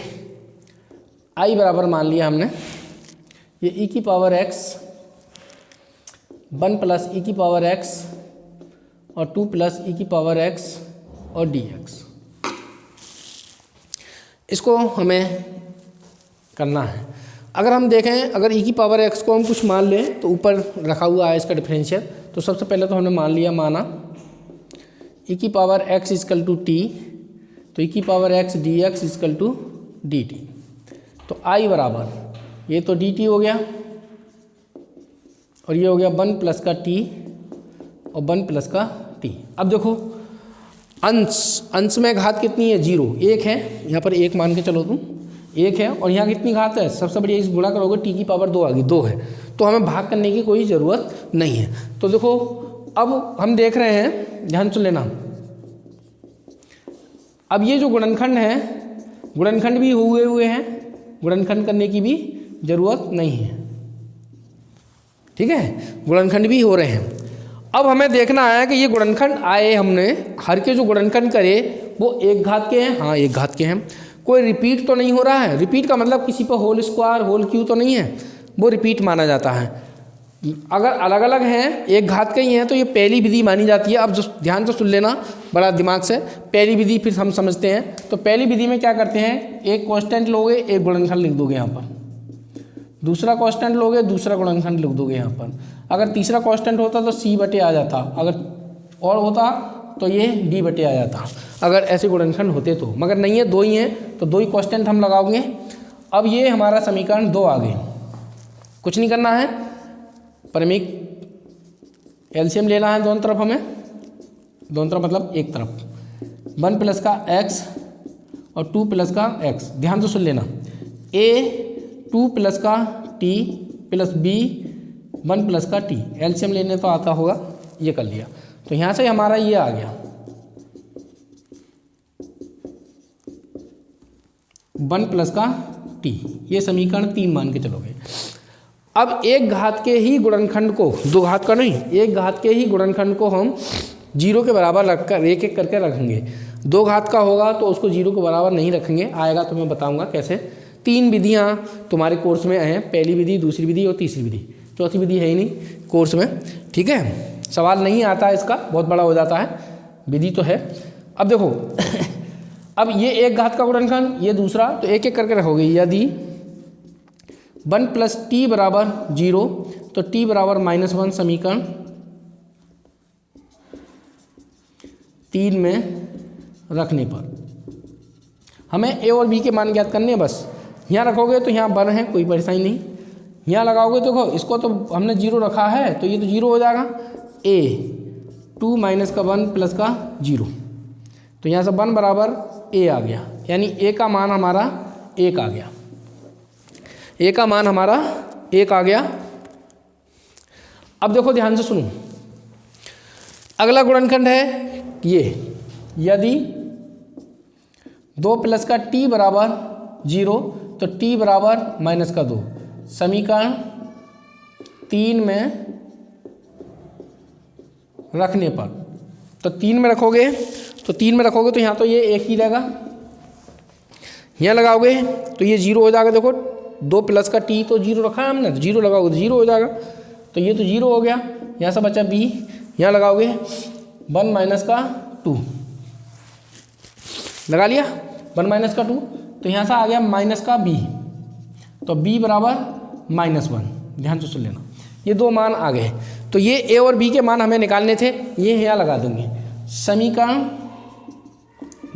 आई बराबर मान लिया हमने, ये e की पावर x 1 प्लस e की पावर x और 2 प्लस e की पावर x और dx, इसको हमें करना है। अगर हम देखें, अगर e की पावर x को हम कुछ मान लें तो ऊपर रखा हुआ है इसका डिफरेंशियल, तो सबसे पहले तो हमने मान लिया, माना e की power x equal to t, तो e की power x dx equal to dt, तो i बराबर ये तो dt हो गया और ये हो गया 1 प्लस का t और 1 प्लस का t। अब देखो अंश में घात कितनी है, 0, 1 है, यहाँ पर 1 मान के चलो तुम, 1 है, और यहाँ कितनी घात है, सबसे बड़ी इस गुणा करोगे t की पावर 2 आ गई, 2 है, तो हमें भाग करने की कोई ज़रूरत नहीं है। तो देखो अब हम देख रहे हैं, ध्यान सुन लेना, अब ये जो गुणनखंड है, गुणनखंड भी हुए हैं, गुणनखंड करने की भी ज़रूरत नहीं है, ठीक है, गुणनखंड भी हो रहे हैं। अब हमें देखना है कि ये गुणनखंड आए, हमने हर के जो गुणनखंड करे वो एक घात के हैं, हाँ एक घात के हैं, कोई रिपीट तो नहीं हो रहा है, रिपीट का मतलब किसी पर होल स्क्वायर होल क्यूब तो नहीं है, वो रिपीट माना जाता है। अगर अलग अलग हैं, एक घात के ही हैं, तो ये पहली विधि मानी जाती है। अब जो ध्यान से सुन लेना बड़ा दिमाग से, पहली विधि फिर हम समझते हैं। तो पहली विधि में क्या करते हैं, एक कांस्टेंट लोगे, एक गुणनखंड लिख दोगे यहाँ पर, दूसरा कांस्टेंट लोगे, दूसरा गुणनखंड लिख दोगे यहाँ पर। अगर तीसरा कांस्टेंट होता तो c बटे आ जाता, अगर और होता तो ये d बटे आ जाता, अगर ऐसे गुणनखंड होते तो, मगर नहीं है, 2 ही हैं, तो 2 ही कांस्टेंट हम लगाओगे। अब ये हमारा समीकरण 2 आ गए, कुछ नहीं करना है, परिमेय एलसीएम लेना है दोनों तरफ, हमें दोनों तरफ मतलब एक तरफ, 1 प्लस का x और 2 प्लस का x। ध्यान से सुन लेना, a 2 प्लस का t प्लस b 1 प्लस का t, एलसीएम लेने तो आता होगा, ये कर लिया, तो यहाँ से हमारा ये आ गया 1 प्लस का t, ये समीकरण 3 मान के चलोगे। अब एक घात के ही गुणनखंड को, 2 घात का नहीं, एक घात के ही गुणनखंड को हम 0 के बराबर रखकर एक एक करके रखेंगे। 2 घात का होगा तो उसको 0 के बराबर नहीं रखेंगे, आएगा तो मैं बताऊंगा कैसे। 3 विधियां तुम्हारे कोर्स में हैं, पहली विधि, दूसरी विधि और तीसरी विधि, चौथी विधि है ही नहीं कोर्स में, ठीक है, सवाल नहीं आता है इसका, बहुत बड़ा हो जाता है, विधि तो है। अब देखो अब ये एक घात का गुणनखंड, ये दूसरा, तो एक एक करके रखोगे। यदि 1 प्लस टी बराबर 0 तो t बराबर -1 समीकरण 3 में रखने पर हमें a और b के मान ज्ञात करने हैं। बस यहाँ रखोगे तो यहाँ 1 है, कोई परेशानी नहीं, यहाँ लगाओगे तो देखो इसको तो हमने 0 रखा है तो ये तो 0 हो जाएगा, a 2 माइनस का 1 प्लस का 0, तो यहाँ से 1 बराबर a आ गया, यानी a का मान हमारा 1 आ गया, a का मान हमारा 1 आ गया। अब देखो ध्यान से सुनो, अगला गुणनखंड है ये, यदि 2 प्लस का t बराबर 0 तो t बराबर -2, समीकरण 3 में रखने पर, तो 3 में रखोगे तो यहाँ तो ये 1 ही रहेगा, यहाँ लगाओगे तो ये 0 हो जाएगा। देखो 2 प्लस का t तो 0 रखा है हमने, तो 0 लगाओगे तो 0 हो जाएगा, तो ये तो 0 हो गया, यहाँ से बचा b, यहाँ लगाओगे 1 माइनस का 2 लगा लिया, 1 माइनस का 2, तो यहाँ से आ गया माइनस का b, तो b बराबर -1। ध्यान से सुन लेना, ये 2 मान आ गए, तो ये a और b के मान हमें निकालने थे, ये यहाँ लगा देंगे समीकरण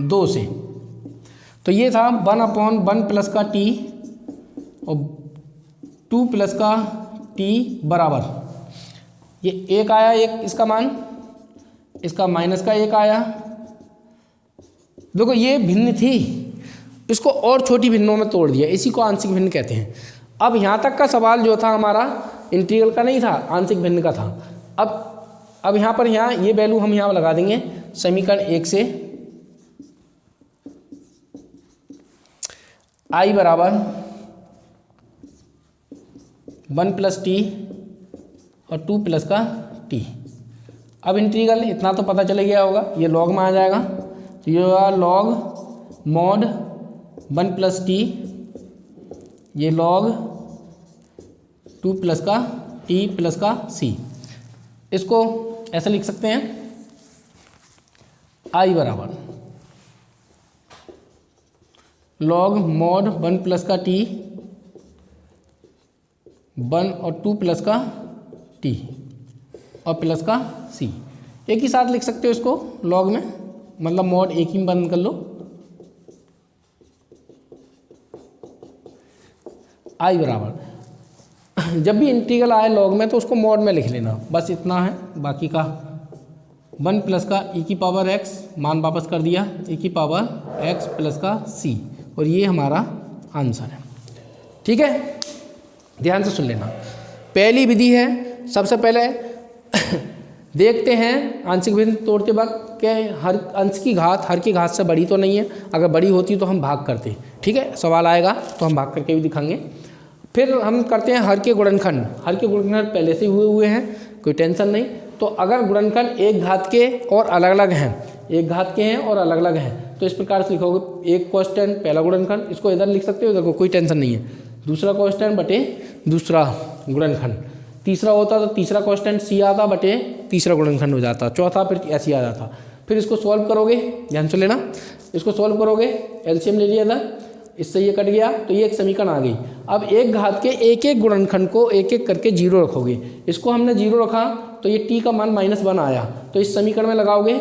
2 से। तो ये था 1/1 प्लस का t और 2 प्लस का t बराबर, ये 1 आया, एक इसका मान, इसका माइनस का 1 आया। देखो ये भिन्न थी, इसको और छोटी भिन्नों में तोड़ दिया, इसी को आंशिक भिन्न कहते हैं। अब यहाँ तक का सवाल जो था हमारा इंटीग्रल का नहीं था, आंशिक भिन्न का था। अब अब यहाँ पर ये वैल्यू हम यहाँ लगा देंगे समीकरण 1 से i बराबर 1 प्लस टी और 2 प्लस का टी। अब इंटीग्रल इतना तो पता चले गया होगा, ये लॉग में आ जाएगा, तो ये होगा लॉग मॉड 1 प्लस टी, ये लॉग 2 प्लस का टी प्लस का सी। इसको ऐसा लिख सकते हैं i बराबर लॉग मॉड 1 प्लस का टी 1 और 2 प्लस का टी और प्लस का सी। एक ही साथ लिख सकते हो इसको लॉग में, मतलब मॉड एक ही में बंद कर लो, i बराबर जब भी इंटीग्रल आए लॉग में तो उसको मॉड में लिख लेना, बस इतना है। बाकी का 1 प्लस का e की पावर x, मान वापस कर दिया, e की पावर x प्लस का c, और ये हमारा आंसर है। ठीक है, ध्यान से सुन लेना। पहली विधि है, सबसे पहले देखते हैं आंशिक भिन्न तोड़ते वक्त कि हर अंश की घात हर की घात से बड़ी तो नहीं है, अगर बड़ी होती तो हम भाग करते। ठीक है, सवाल आएगा तो हम भाग करके भी दिखाएंगे। फिर हम करते हैं हर के गुणनखंड। हर के गुणनखंड पहले से हुए हैं, कोई टेंशन नहीं। तो अगर गुणनखंड एक घात के और अलग अलग हैं, एक घात के हैं और अलग अलग हैं, तो इस प्रकार से लिखोगे, एक कांस्टेंट पहला गुणनखंड, इसको इधर लिख सकते हो, इधर को कोई टेंशन नहीं है, दूसरा कांस्टेंट बटे दूसरा गुणनखंड। तीसरा होता तो तीसरा कांस्टेंट सी आता बटे तीसरा गुणनखंड हो जाता, चौथा फिर ऐसे आ जाता। फिर इसको सॉल्व करोगे, ध्यान से लेना, इसको सॉल्व करोगे, एलसीएम ले लिया था, इससे ये कट गया तो ये एक समीकरण आ गई। अब एक घात के एक एक गुणनखंड को एक एक करके जीरो रखोगे, इसको हमने जीरो रखा तो ये t का मान -1 आया, तो इस समीकरण में लगाओगे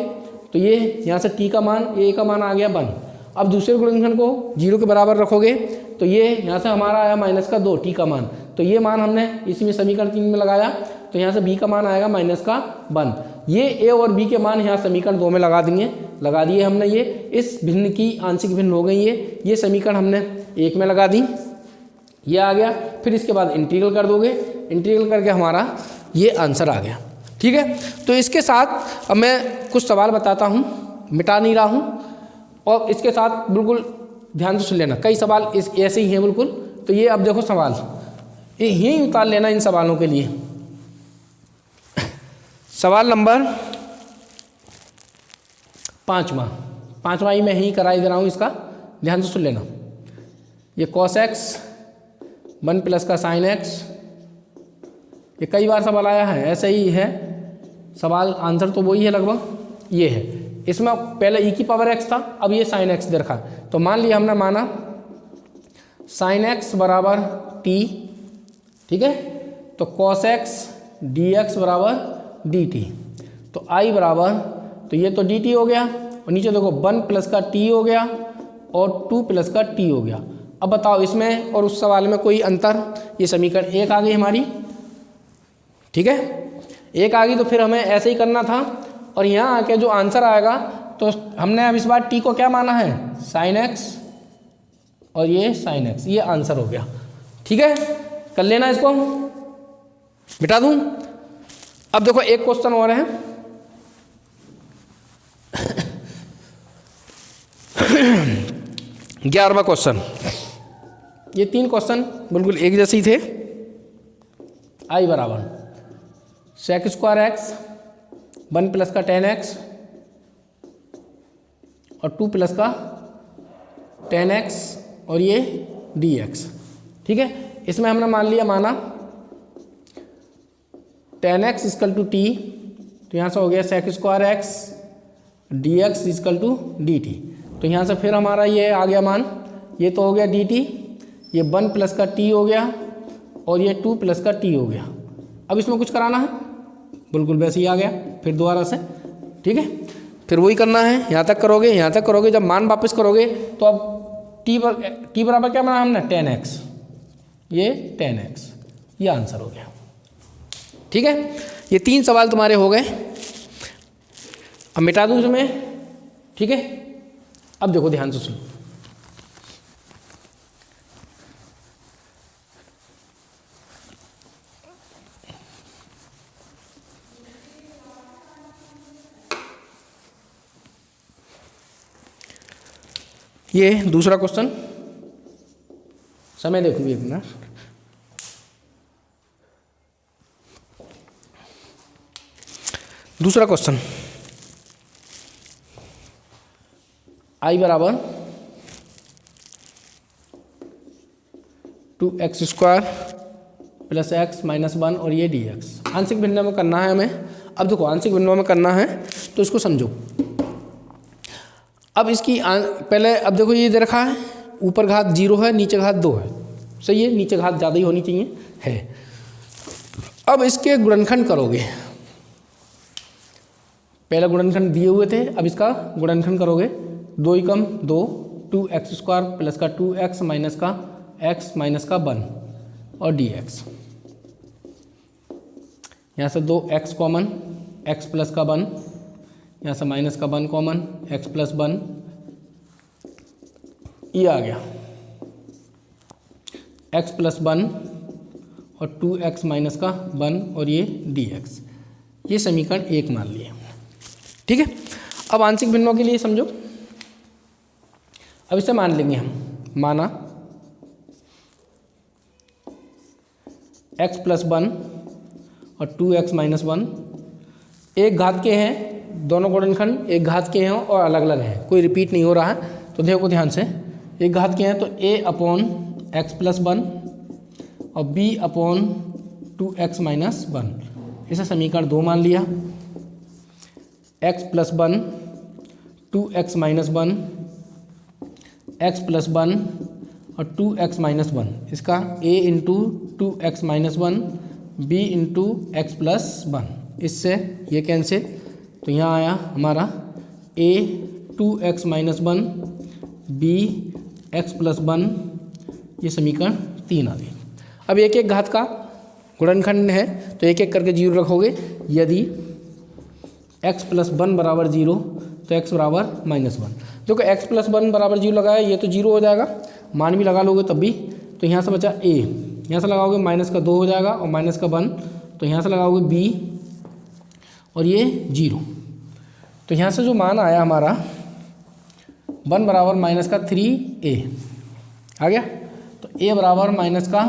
तो ये यहाँ से t का मान, a का मान आ गया 1। अब दूसरे गुणनखंड को जीरो के बराबर रखोगे तो ये यहाँ से हमारा आया -2 t का मान, तो ये मान हमने इसी में समीकरण 3 में लगाया, तो यहाँ से b का मान आएगा -1। ये a और b के मान यहाँ समीकरण 2 में लगा देंगे, लगा दिए हमने। ये इस भिन्न की आंशिक भिन्न हो गई, ये समीकरण हमने 1 में लगा दी, ये आ गया। फिर इसके बाद इंटीग्रल कर दोगे, इंटीग्रल करके हमारा ये आंसर आ गया। ठीक है, तो इसके साथ अब मैं कुछ सवाल बताता हूँ, मिटा नहीं रहा हूँ, और इसके साथ बिल्कुल ध्यान से सुन लेना, कई सवाल इस ऐसे ही हैं बिल्कुल। तो ये अब देखो सवाल, ये यहीं उतार लेना इन सवालों के लिए। सवाल नंबर 5वां ही मैं यहीं कराई दे रहा हूँ, इसका ध्यान से सुन लेना। ये cos x 1 प्लस का sin x, ये कई बार सवाल आया है, ऐसे ही है सवाल, आंसर तो वही है लगभग, ये है। इसमें पहले e की पावर x था, अब ये sin x दे रखा, तो मान लिया हमने, माना sin x बराबर t, ठीक है, तो cos x dx बराबर dt, तो i बराबर, तो ये तो dt हो गया, और नीचे देखो 1 प्लस का t हो गया और 2 प्लस का t हो गया। अब बताओ इसमें और उस सवाल में कोई अंतर, ये समीकरण 1 आ गई हमारी, ठीक है, 1 आ गई, तो फिर हमें ऐसे ही करना था। और यहाँ आके जो आंसर आएगा, तो हमने अब इस बार t को क्या माना है, sin x, और ये sin x, ये आंसर हो गया। ठीक है, कर लेना, इसको मिटा दूं। अब देखो एक क्वेश्चन और है, 11वां क्वेश्चन। ये 3 क्वेश्चन बिल्कुल एक जैसे ही थे। i बराबर sec स्क्वायर x 1 प्लस का tan x और 2 प्लस का tan x और ये dx। ठीक है, इसमें हमने मान लिया, माना tan x equal to t, तो यहाँ से हो गया sec square x dx equal to dt, तो यहाँ से फिर हमारा ये आ गया मान, ये तो हो गया dt, ये 1 प्लस का t हो गया और ये 2 प्लस का t हो गया। अब इसमें कुछ कराना है, बिल्कुल वैसे ही आ गया फिर दोबारा से। ठीक है, फिर वही करना है, यहाँ तक करोगे, यहाँ तक करोगे, जब मान वापस करोगे तो अब t बराबर क्या माना हमने, tan x, ये tan x, ये आंसर हो गया। ठीक है, ये 3 सवाल तुम्हारे हो गए। अब मिटा दूँ इसमें, ठीक है। अब देखो ध्यान से सुनो, ये दूसरा क्वेश्चन, समय देखो 1 मिनट। दूसरा क्वेश्चन, I बराबर 2x² प्लस x माइनस 1 और ये dx आंशिक भिन्नों में करना है हमें। अब देखो आंशिक भिन्नों में करना है तो इसको समझो। अब इसकी पहले अब देखो ये दे रखा है, ऊपर घात 0 है, नीचे घात 2 है, सही है, नीचे घात ज़्यादा ही होनी चाहिए है। अब इसके गुणनखंड करोगे, पहले गुणनखंड दिए हुए थे, अब इसका गुणनखंड करोगे, 2 एकम 2, 2x² प्लस का 2x माइनस का x माइनस का 1 और dx। यहाँ से 2x कॉमन, x प्लस का 1, यहाँ से माइनस का 1 कॉमन, x प्लस 1, ये आ गया x प्लस 1 और 2x माइनस का 1 और ये dx। ये समीकरण 1 मान लिए हमने, ठीक है। अब आंशिक भिन्नों के लिए समझो, अब इसे मान लेंगे हम, माना x प्लस 1 और 2x माइनस 1 एक घात के हैं, दोनों गुणनखंड एक घात के हैं और अलग अलग हैं, कोई रिपीट नहीं हो रहा है, तो देखो ध्यान से, एक घात के हैं तो a अपॉन x प्लस 1 और b अपॉन 2x माइनस 1, इसे समीकरण 2 मान लिया। x plus 1 2x minus 1, x plus 1 और 2x माइनस 1, इसका a into 2x minus 1 b into x plus 1, इससे ये कैंसिल, तो यहाँ आया हमारा a 2x minus 1 b x plus 1, ये समीकरण 3 आ गई। अब एक एक घात का गुणनखंड है तो एक एक करके 0 रखोगे, यदि x प्लस 1 बराबर 0 तो x बराबर माइनस 1। देखो x प्लस 1 बराबर 0 लगाया, ये तो 0 हो जाएगा, मान भी लगा लोगे तब भी, तो यहाँ से बचा a, यहाँ से लगाओगे माइनस का 2 हो जाएगा और माइनस का 1, तो यहाँ से लगाओगे b और ये 0, तो यहाँ से जो मान आया हमारा 1 बराबर माइनस का 3a आ गया, तो a बराबर माइनस का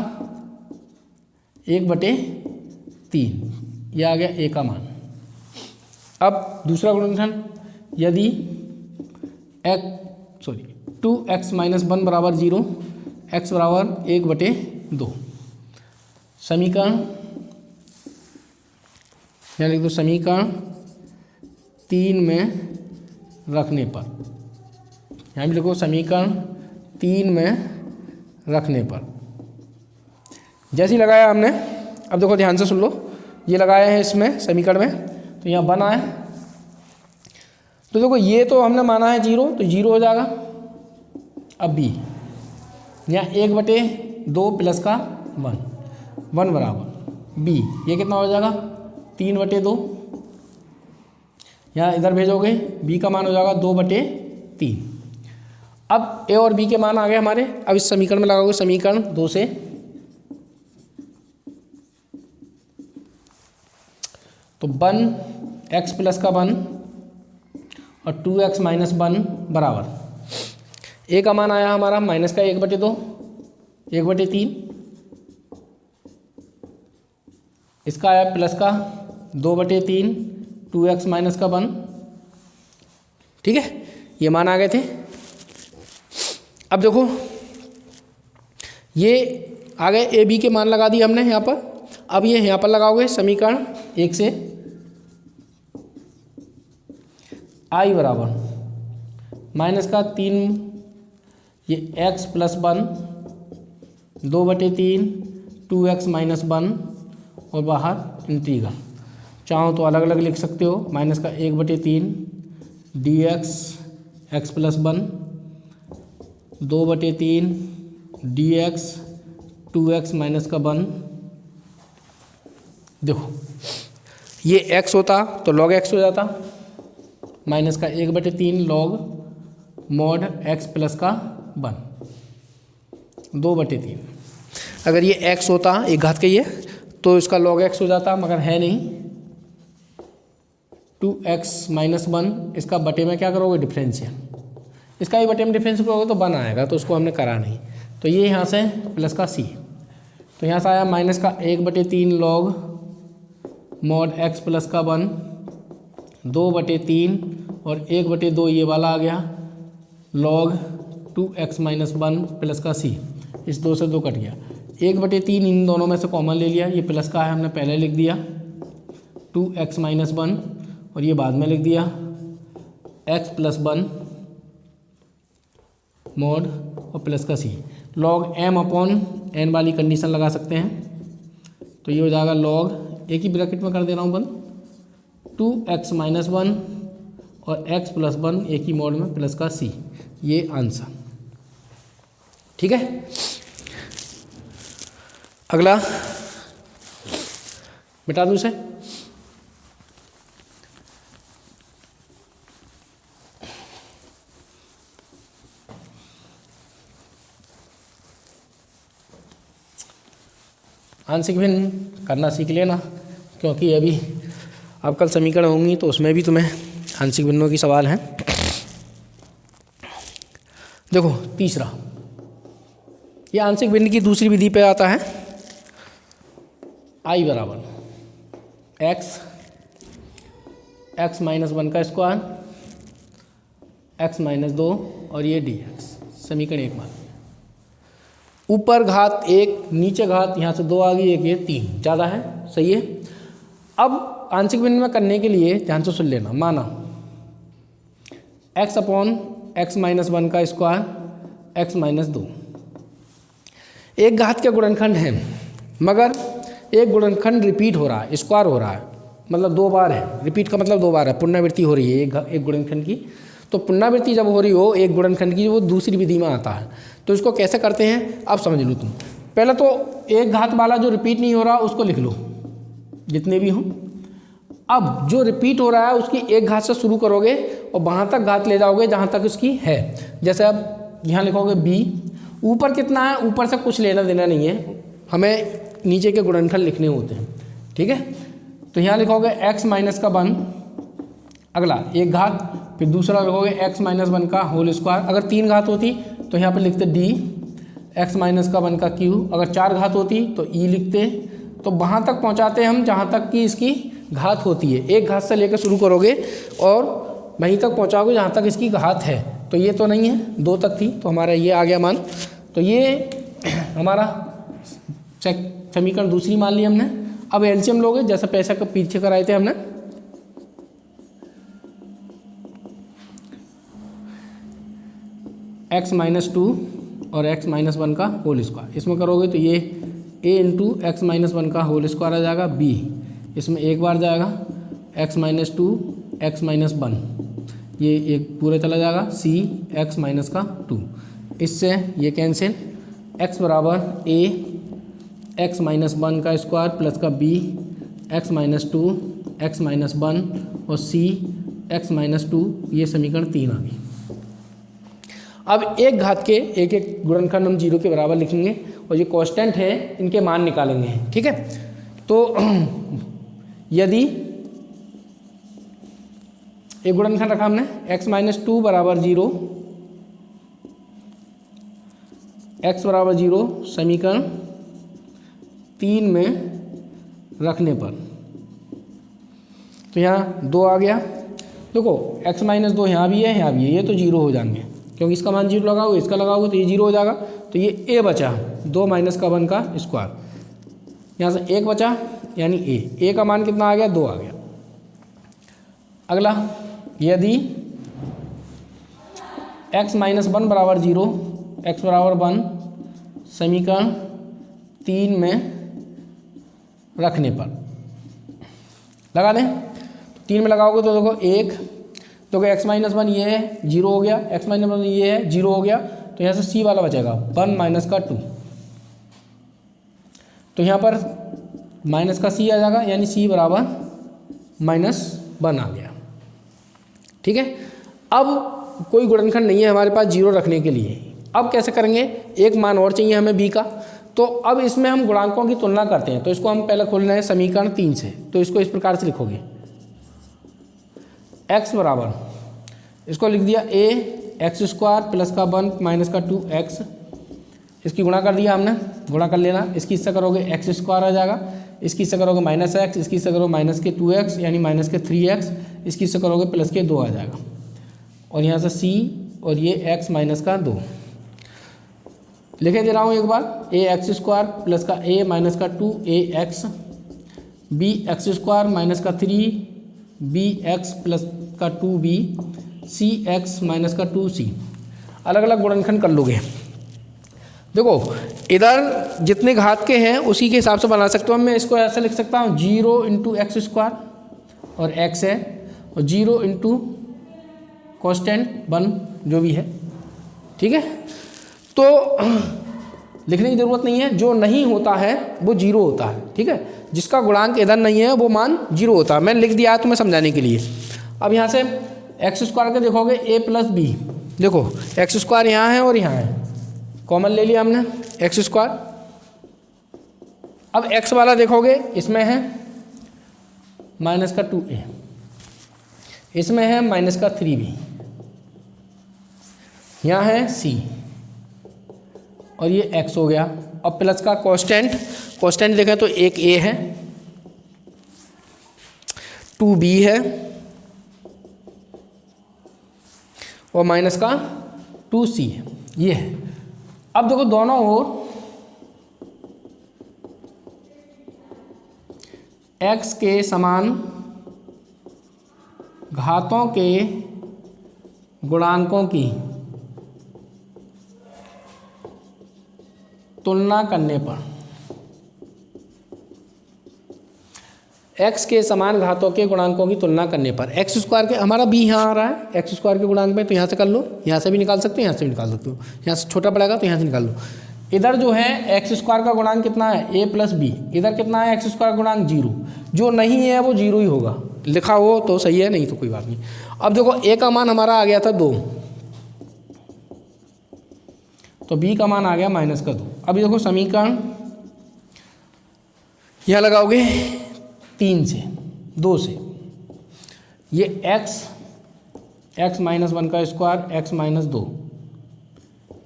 1/3, यह आ गया a का मान। अब दूसरा गुणनखंड, यदि 2x माइनस 1 बराबर 0, x बराबर 1/2, समीकरण यहाँ लिख दो, समीकरण 3 में रखने पर, यहाँ भी लिखो समीकरण 3 में रखने पर, जैसे ही लगाया हमने, अब देखो ध्यान से सुन लो, ये लगाया है इसमें समीकरण में, तो यहाँ 1 आया, तो देखो ये तो हमने माना है 0, तो 0 हो जाएगा। अब b, यहाँ 1/2 प्लस का 1 बराबर b, ये कितना हो जाएगा 3/2, यहाँ इधर भेजोगे b का मान हो जाएगा 2/3। अब a और b के मान आ गए हमारे, अब इस समीकरण में लगाओगे समीकरण 2 से, तो 1x प्लस का 1 और 2x माइनस 1 बराबर, a का मान आया हमारा माइनस का 1/2, 1/3, इसका आया प्लस का 2/3, 2x माइनस का 1, ठीक है, ये मान आ गए थे। अब देखो ये आ गए, a b के मान लगा दिए हमने यहाँ पर, अब ये यहाँ पर लगाओगे समीकरण 1 से, i बराबर माइनस का 3, ये x प्लस 1, 2/3, 2x माइनस 1 और बाहर इंटीग्रल, चाहो तो अलग अलग लिख सकते हो, माइनस का 1/3 dx x plus 1, 2/3 dx 2x minus का 1। देखो ये x होता तो log x हो जाता, माइनस का 1/3 log mod x प्लस का 1, 2/3। अगर ये x होता एक घात का ये, तो इसका log x हो जाता, मगर है नहीं, 2x माइनस 1, इसका बटे में क्या करोगे डिफरेंशियल, इसका भी बटे में डिफरेंस करोगे तो 1 आएगा, तो उसको हमने करा नहीं। तो ये यहाँ से प्लस का सी, तो यहाँ से आया माइनस का 1/3 लॉग मॉड x प्लस का 1, 2/3 और 1/2 ये वाला आ गया लॉग 2x - 1 प्लस का सी। इस 2 से 2 कट गया, 1/3 इन दोनों में से कॉमन ले लिया, ये प्लस का है हमने पहले लिख दिया 2x - 1 और ये बाद में लिख दिया x + 1 मॉड और प्लस का सी। लॉग m/n वाली कंडीशन लगा सकते हैं, तो ये हो जाएगा लॉग, एक ही ब्रैकेट में कर दे रहा हूँ बंद, 2x - 1 और x + 1 एक ही मॉड में प्लस का सी। ये आंसर, ठीक है। अगला मिटा दूँ इसे, आंशिक भिन्न करना सीख लेना, क्योंकि अभी अब कल समीकरण होंगी तो उसमें भी तुम्हें आंशिक भिन्नों की सवाल हैं। देखो तीसरा, ये आंशिक भिन्न की दूसरी विधि पे आता है। I बराबर x - 1 का स्क्वायर x - 2 और ये dx, समीकरण 1 मान। ऊपर घात 1 नीचे घात यहाँ से 2 आ गई, एक ये 3 ज़्यादा है, सही है। अब आंशिक भिन्न में करने के लिए ध्यान से सुन लेना, माना x/x - 1 का स्क्वायर x - 2 एक घात के गुणनखंड है, मगर एक गुणनखंड रिपीट हो रहा है, स्क्वायर हो रहा है, मतलब 2 बार है। रिपीट का मतलब 2 बार है, पुनरावृत्ति हो रही है एक गुणनखंड की। तो पुनरावृत्ति जब हो रही हो एक गुणनखंड की, वो दूसरी विधि में आता है। तो इसको कैसे करते हैं अब समझ लो तुम। पहले तो एक घात वाला जो रिपीट नहीं हो रहा उसको लिख लो, जितने भी हों। अब जो रिपीट हो रहा है उसकी एक घात से शुरू करोगे और वहाँ तक घात ले जाओगे जहाँ तक उसकी है। जैसे अब यहाँ लिखोगे b, ऊपर कितना है, ऊपर से कुछ लेना देना नहीं है, हमें नीचे के गुणनखंड लिखने होते हैं, ठीक है। तो यहाँ लिखोगे x - 1, अगला एक घात, फिर दूसरा लिखोगे x - 1 का होल स्क्वायर। अगर 3 घात होती तो यहाँ पे लिखते d x - 1 का क्यूब। अगर 4 घात होती तो e लिखते। तो वहाँ तक पहुँचाते हम जहाँ तक कि इसकी घात होती है। एक घात से लेकर शुरू करोगे और वहीं तक पहुँचाओगे जहाँ तक इसकी घात है। तो ये तो नहीं है, 2 तक थी, तो हमारा ये आ गया मान। तो ये हमारा समीकरण दूसरी मान ली हमने। अब एलसीएम लोगे, जैसा पैसा का पीछे कराए थे हमने, x - 2 और x - 1 का होल स्क्वायर। इसमें करोगे तो ये a × x - 1 का होल स्क्वायर आ जाएगा, b इसमें एक बार जाएगा x - 2 x - 1, ये एक पूरा चला जाएगा, c x - का 2। इससे ये कैंसिल, x बराबर a x - 1 का स्क्वायर प्लस का b x - 2 x - 1 और c x - 2, ये समीकरण 3 आ गई। अब एक घात के एक एक गुणनखंड हम 0 के बराबर लिखेंगे और ये कांस्टेंट है, इनके मान निकालेंगे, ठीक है। तो यदि एक गुणनखंड रखा हमने x - 2 बराबर 0, x बराबर 0 समीकरण 3 में रखने पर, तो यहाँ 2 आ गया। देखो x - 2 यहाँ भी है, यहाँ भी है, ये तो 0 हो जाएंगे क्योंकि इसका मान 0 लगाओगे, इसका लगाओगे तो ये 0 हो जाएगा। तो ये a बचा, 2 - का 1 का स्क्वायर, यहाँ से 1 बचा यानी a का मान कितना आ गया, 2 आ गया। अगला, यदि x - 1 बराबर 0 x बराबर 1 समीकरण 3 में रखने पर लगा दें। 3 में लगाओगे तो देखो 1, तो x - 1 ये है, 0 हो गया, x - 1 ये है, 0 हो गया। तो यहाँ से c वाला बचेगा 1 - का 2, तो यहाँ पर माइनस का c आ जाएगा, यानी c बराबर -1 आ गया, ठीक है। अब कोई गुणनखंड नहीं है हमारे पास 0 रखने के लिए। अब कैसे करेंगे, एक मान और चाहिए हमें b का। तो अब इसमें हम गुणांकों की तुलना करते हैं। तो इसको हम पहले खोल रहे हैं समीकरण 3 से। तो इसको इस प्रकार से लिखोगे, x बराबर, इसको लिख दिया a एक्स स्क्वायर प्लस का 1 माइनस का 2x, इसकी गुणा कर दिया हमने, गुणा कर लेना। इसकी इससे करोगे एक्स स्क्वायर आ जाएगा, इसकी इससे करोगे माइनस एक्स, इसकी इससे करोगे माइनस के 2x यानी माइनस के 3x, इसकी इससे करोगे प्लस के 2 आ जाएगा। और यहाँ से c और ये x माइनस का 2 लिखे दे रहा हूँ एक बार। ए एक्स स्क्वायर प्लस का a माइनस का 2ax, B x square minus का 3bx प्लस का 2b, सी एक्स माइनस का 2c। अलग अलग गुणनखंड कर लोगे। देखो इधर जितने घात के हैं उसी के हिसाब से बना सकता हूँ। मैं इसको ऐसे लिख सकता हूँ 0 इंटू एक्स स्क्वायर और x है, और 0 इंटू कॉन्स्टेंट 1 जो भी है, ठीक है। तो लिखने की ज़रूरत नहीं है, जो नहीं होता है वो 0 होता है, ठीक है। जिसका गुणांक इधर नहीं है वो मान 0 होता है। मैंने लिख दिया है तुम्हें समझाने के लिए। अब यहाँ से एक्स स्क्वायर के देखोगे a प्लस बी, देखो एक्स स्क्वायर यहाँ है और यहाँ है, कॉमन ले लिया हमने एक्स स्क्वायर। अब x वाला देखोगे इसमें है माइनस का 2a, इसमें है माइनस का 3b, यहाँ है c और ये x हो गया। अब प्लस का कांस्टेंट देखें तो एक a है, 2b है और माइनस का 2c है, ये है। अब देखो दोनों ओर x के समान घातों के गुणांकों की तुलना करने पर, x के समान घातों के गुणांकों की तुलना करने पर, एक्स स्क्वायर के हमारा b यहाँ आ रहा है एक्स स्क्वायर के गुणांक में, तो यहाँ से कर लो, यहाँ से भी निकाल सकते हो, यहाँ से भी निकाल सकते हो। यहाँ से छोटा पड़ेगा तो यहाँ से निकाल लो। इधर जो है एक्स स्क्वायर का गुणांक कितना है a प्लस बी, इधर कितना है एक्स स्क्वायर गुणांक 0, जो नहीं है वो 0 ही होगा। लिखा हो तो सही है, नहीं तो कोई बात नहीं। अब देखो a का मान हमारा आ गया था 2, तो b का मान आ गया माइनस का 2। अब देखो समीकरण यहाँ लगाओगे 3 से 2 से, ये x माइनस 1 का स्क्वायर x माइनस 2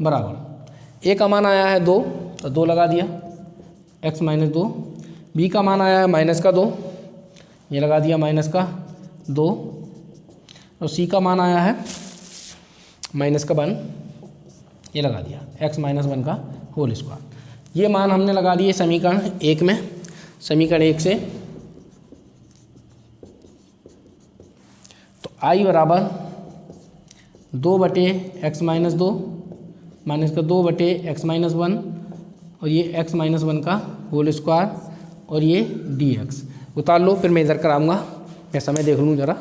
बराबर a का मान आया है 2, तो 2 लगा दिया x माइनस 2, b का मान आया है माइनस का 2, ये लगा दिया माइनस का 2, और c का मान आया है माइनस का 1, ये लगा दिया x माइनस 1 का होल स्क्वायर। ये मान हमने लगा दिए समीकरण 1 में। समीकरण 1 से तो i बराबर 2/x माइनस 2 माइनस का 2/x माइनस 1, और ये x माइनस 1 का होल स्क्वायर, और ये dx। उतार लो, फिर मैं इधर कराऊंगा। मैं समय देख लूँ ज़रा,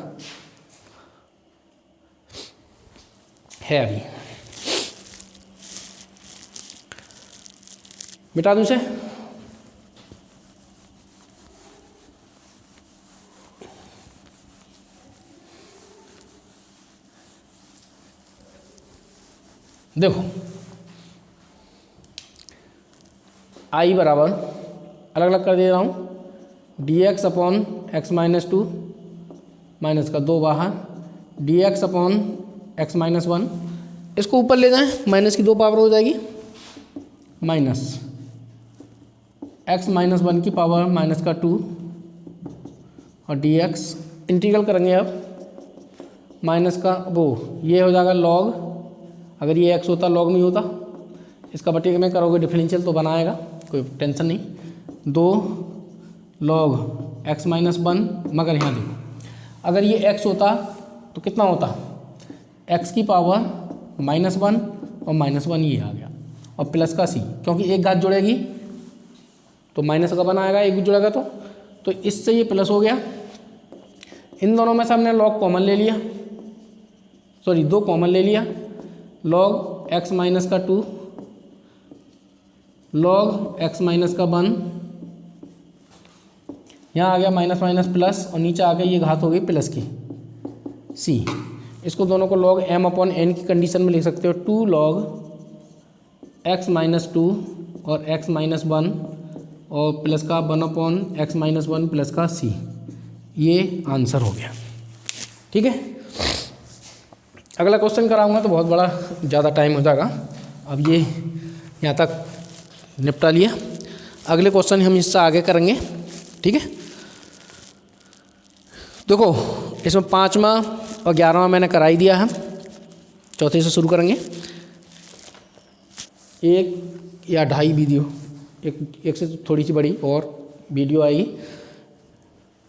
है अभी, मिटा दूँ इसे। देखो i बराबर अलग अलग कर दे रहा हूँ, dx upon x minus 2 minus का 2 बाहर, dx अपॉन x माइनस 1, इसको ऊपर ले जाएं, माइनस की 2 पावर हो जाएगी, माइनस x माइनस 1 की पावर माइनस का 2, और dx इंटीग्रल करेंगे अब माइनस का वो, ये हो जाएगा लॉग, अगर ये x होता लॉग में होता, इसका बटे में करोगे डिफरेंशियल तो बनाएगा, कोई टेंशन नहीं। 2 लॉग x माइनस 1, मगर यहाँ देखो अगर ये x होता तो कितना होता, x की पावर माइनस 1 और माइनस 1 ये आ गया, और प्लस का c, क्योंकि एक घात जुड़ेगी तो माइनस का 1 आएगा, एक भी जुड़ेगा तो इससे ये प्लस हो गया। इन दोनों में से हमने लॉग कॉमन ले लिया, सॉरी 2 कॉमन ले लिया, लॉग x माइनस का 2 लॉग x माइनस का 1, यहाँ आ गया माइनस माइनस प्लस, और नीचे आ गया ये घात हो गई प्लस की c। इसको दोनों को लॉग m अपॉन n की कंडीशन में लिख सकते हो, 2 लॉग x माइनस 2 और x माइनस 1 और प्लस का 1 अपॉन x माइनस 1 प्लस का c, ये आंसर हो गया। ठीक है, अगला क्वेश्चन कराऊंगा तो बहुत बड़ा ज़्यादा टाइम हो जाएगा। अब ये यहाँ तक निपटा लिया, अगले क्वेश्चन हम इससे आगे करेंगे, ठीक है। देखो इसमें 5वां और 11वां मैंने करा ही दिया है, चौथे से शुरू करेंगे। 1 या 2.5 वीडियो, एक से थोड़ी सी बड़ी और वीडियो आएगी।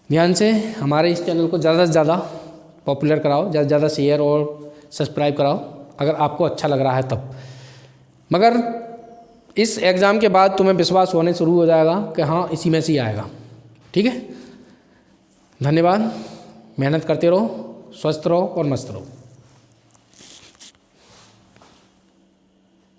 ध्यान से हमारे इस चैनल को ज़्यादा से ज़्यादा पॉपुलर कराओ, ज़्यादा से ज़्यादा शेयर और सब्सक्राइब कराओ अगर आपको अच्छा लग रहा है तब। मगर इस एग्ज़ाम के बाद तुम्हें विश्वास होने शुरू हो जाएगा कि हाँ इसी में से ही आएगा, ठीक है। धन्यवाद, मेहनत करते रहो, स्वस्थ रहो और मस्त रहो।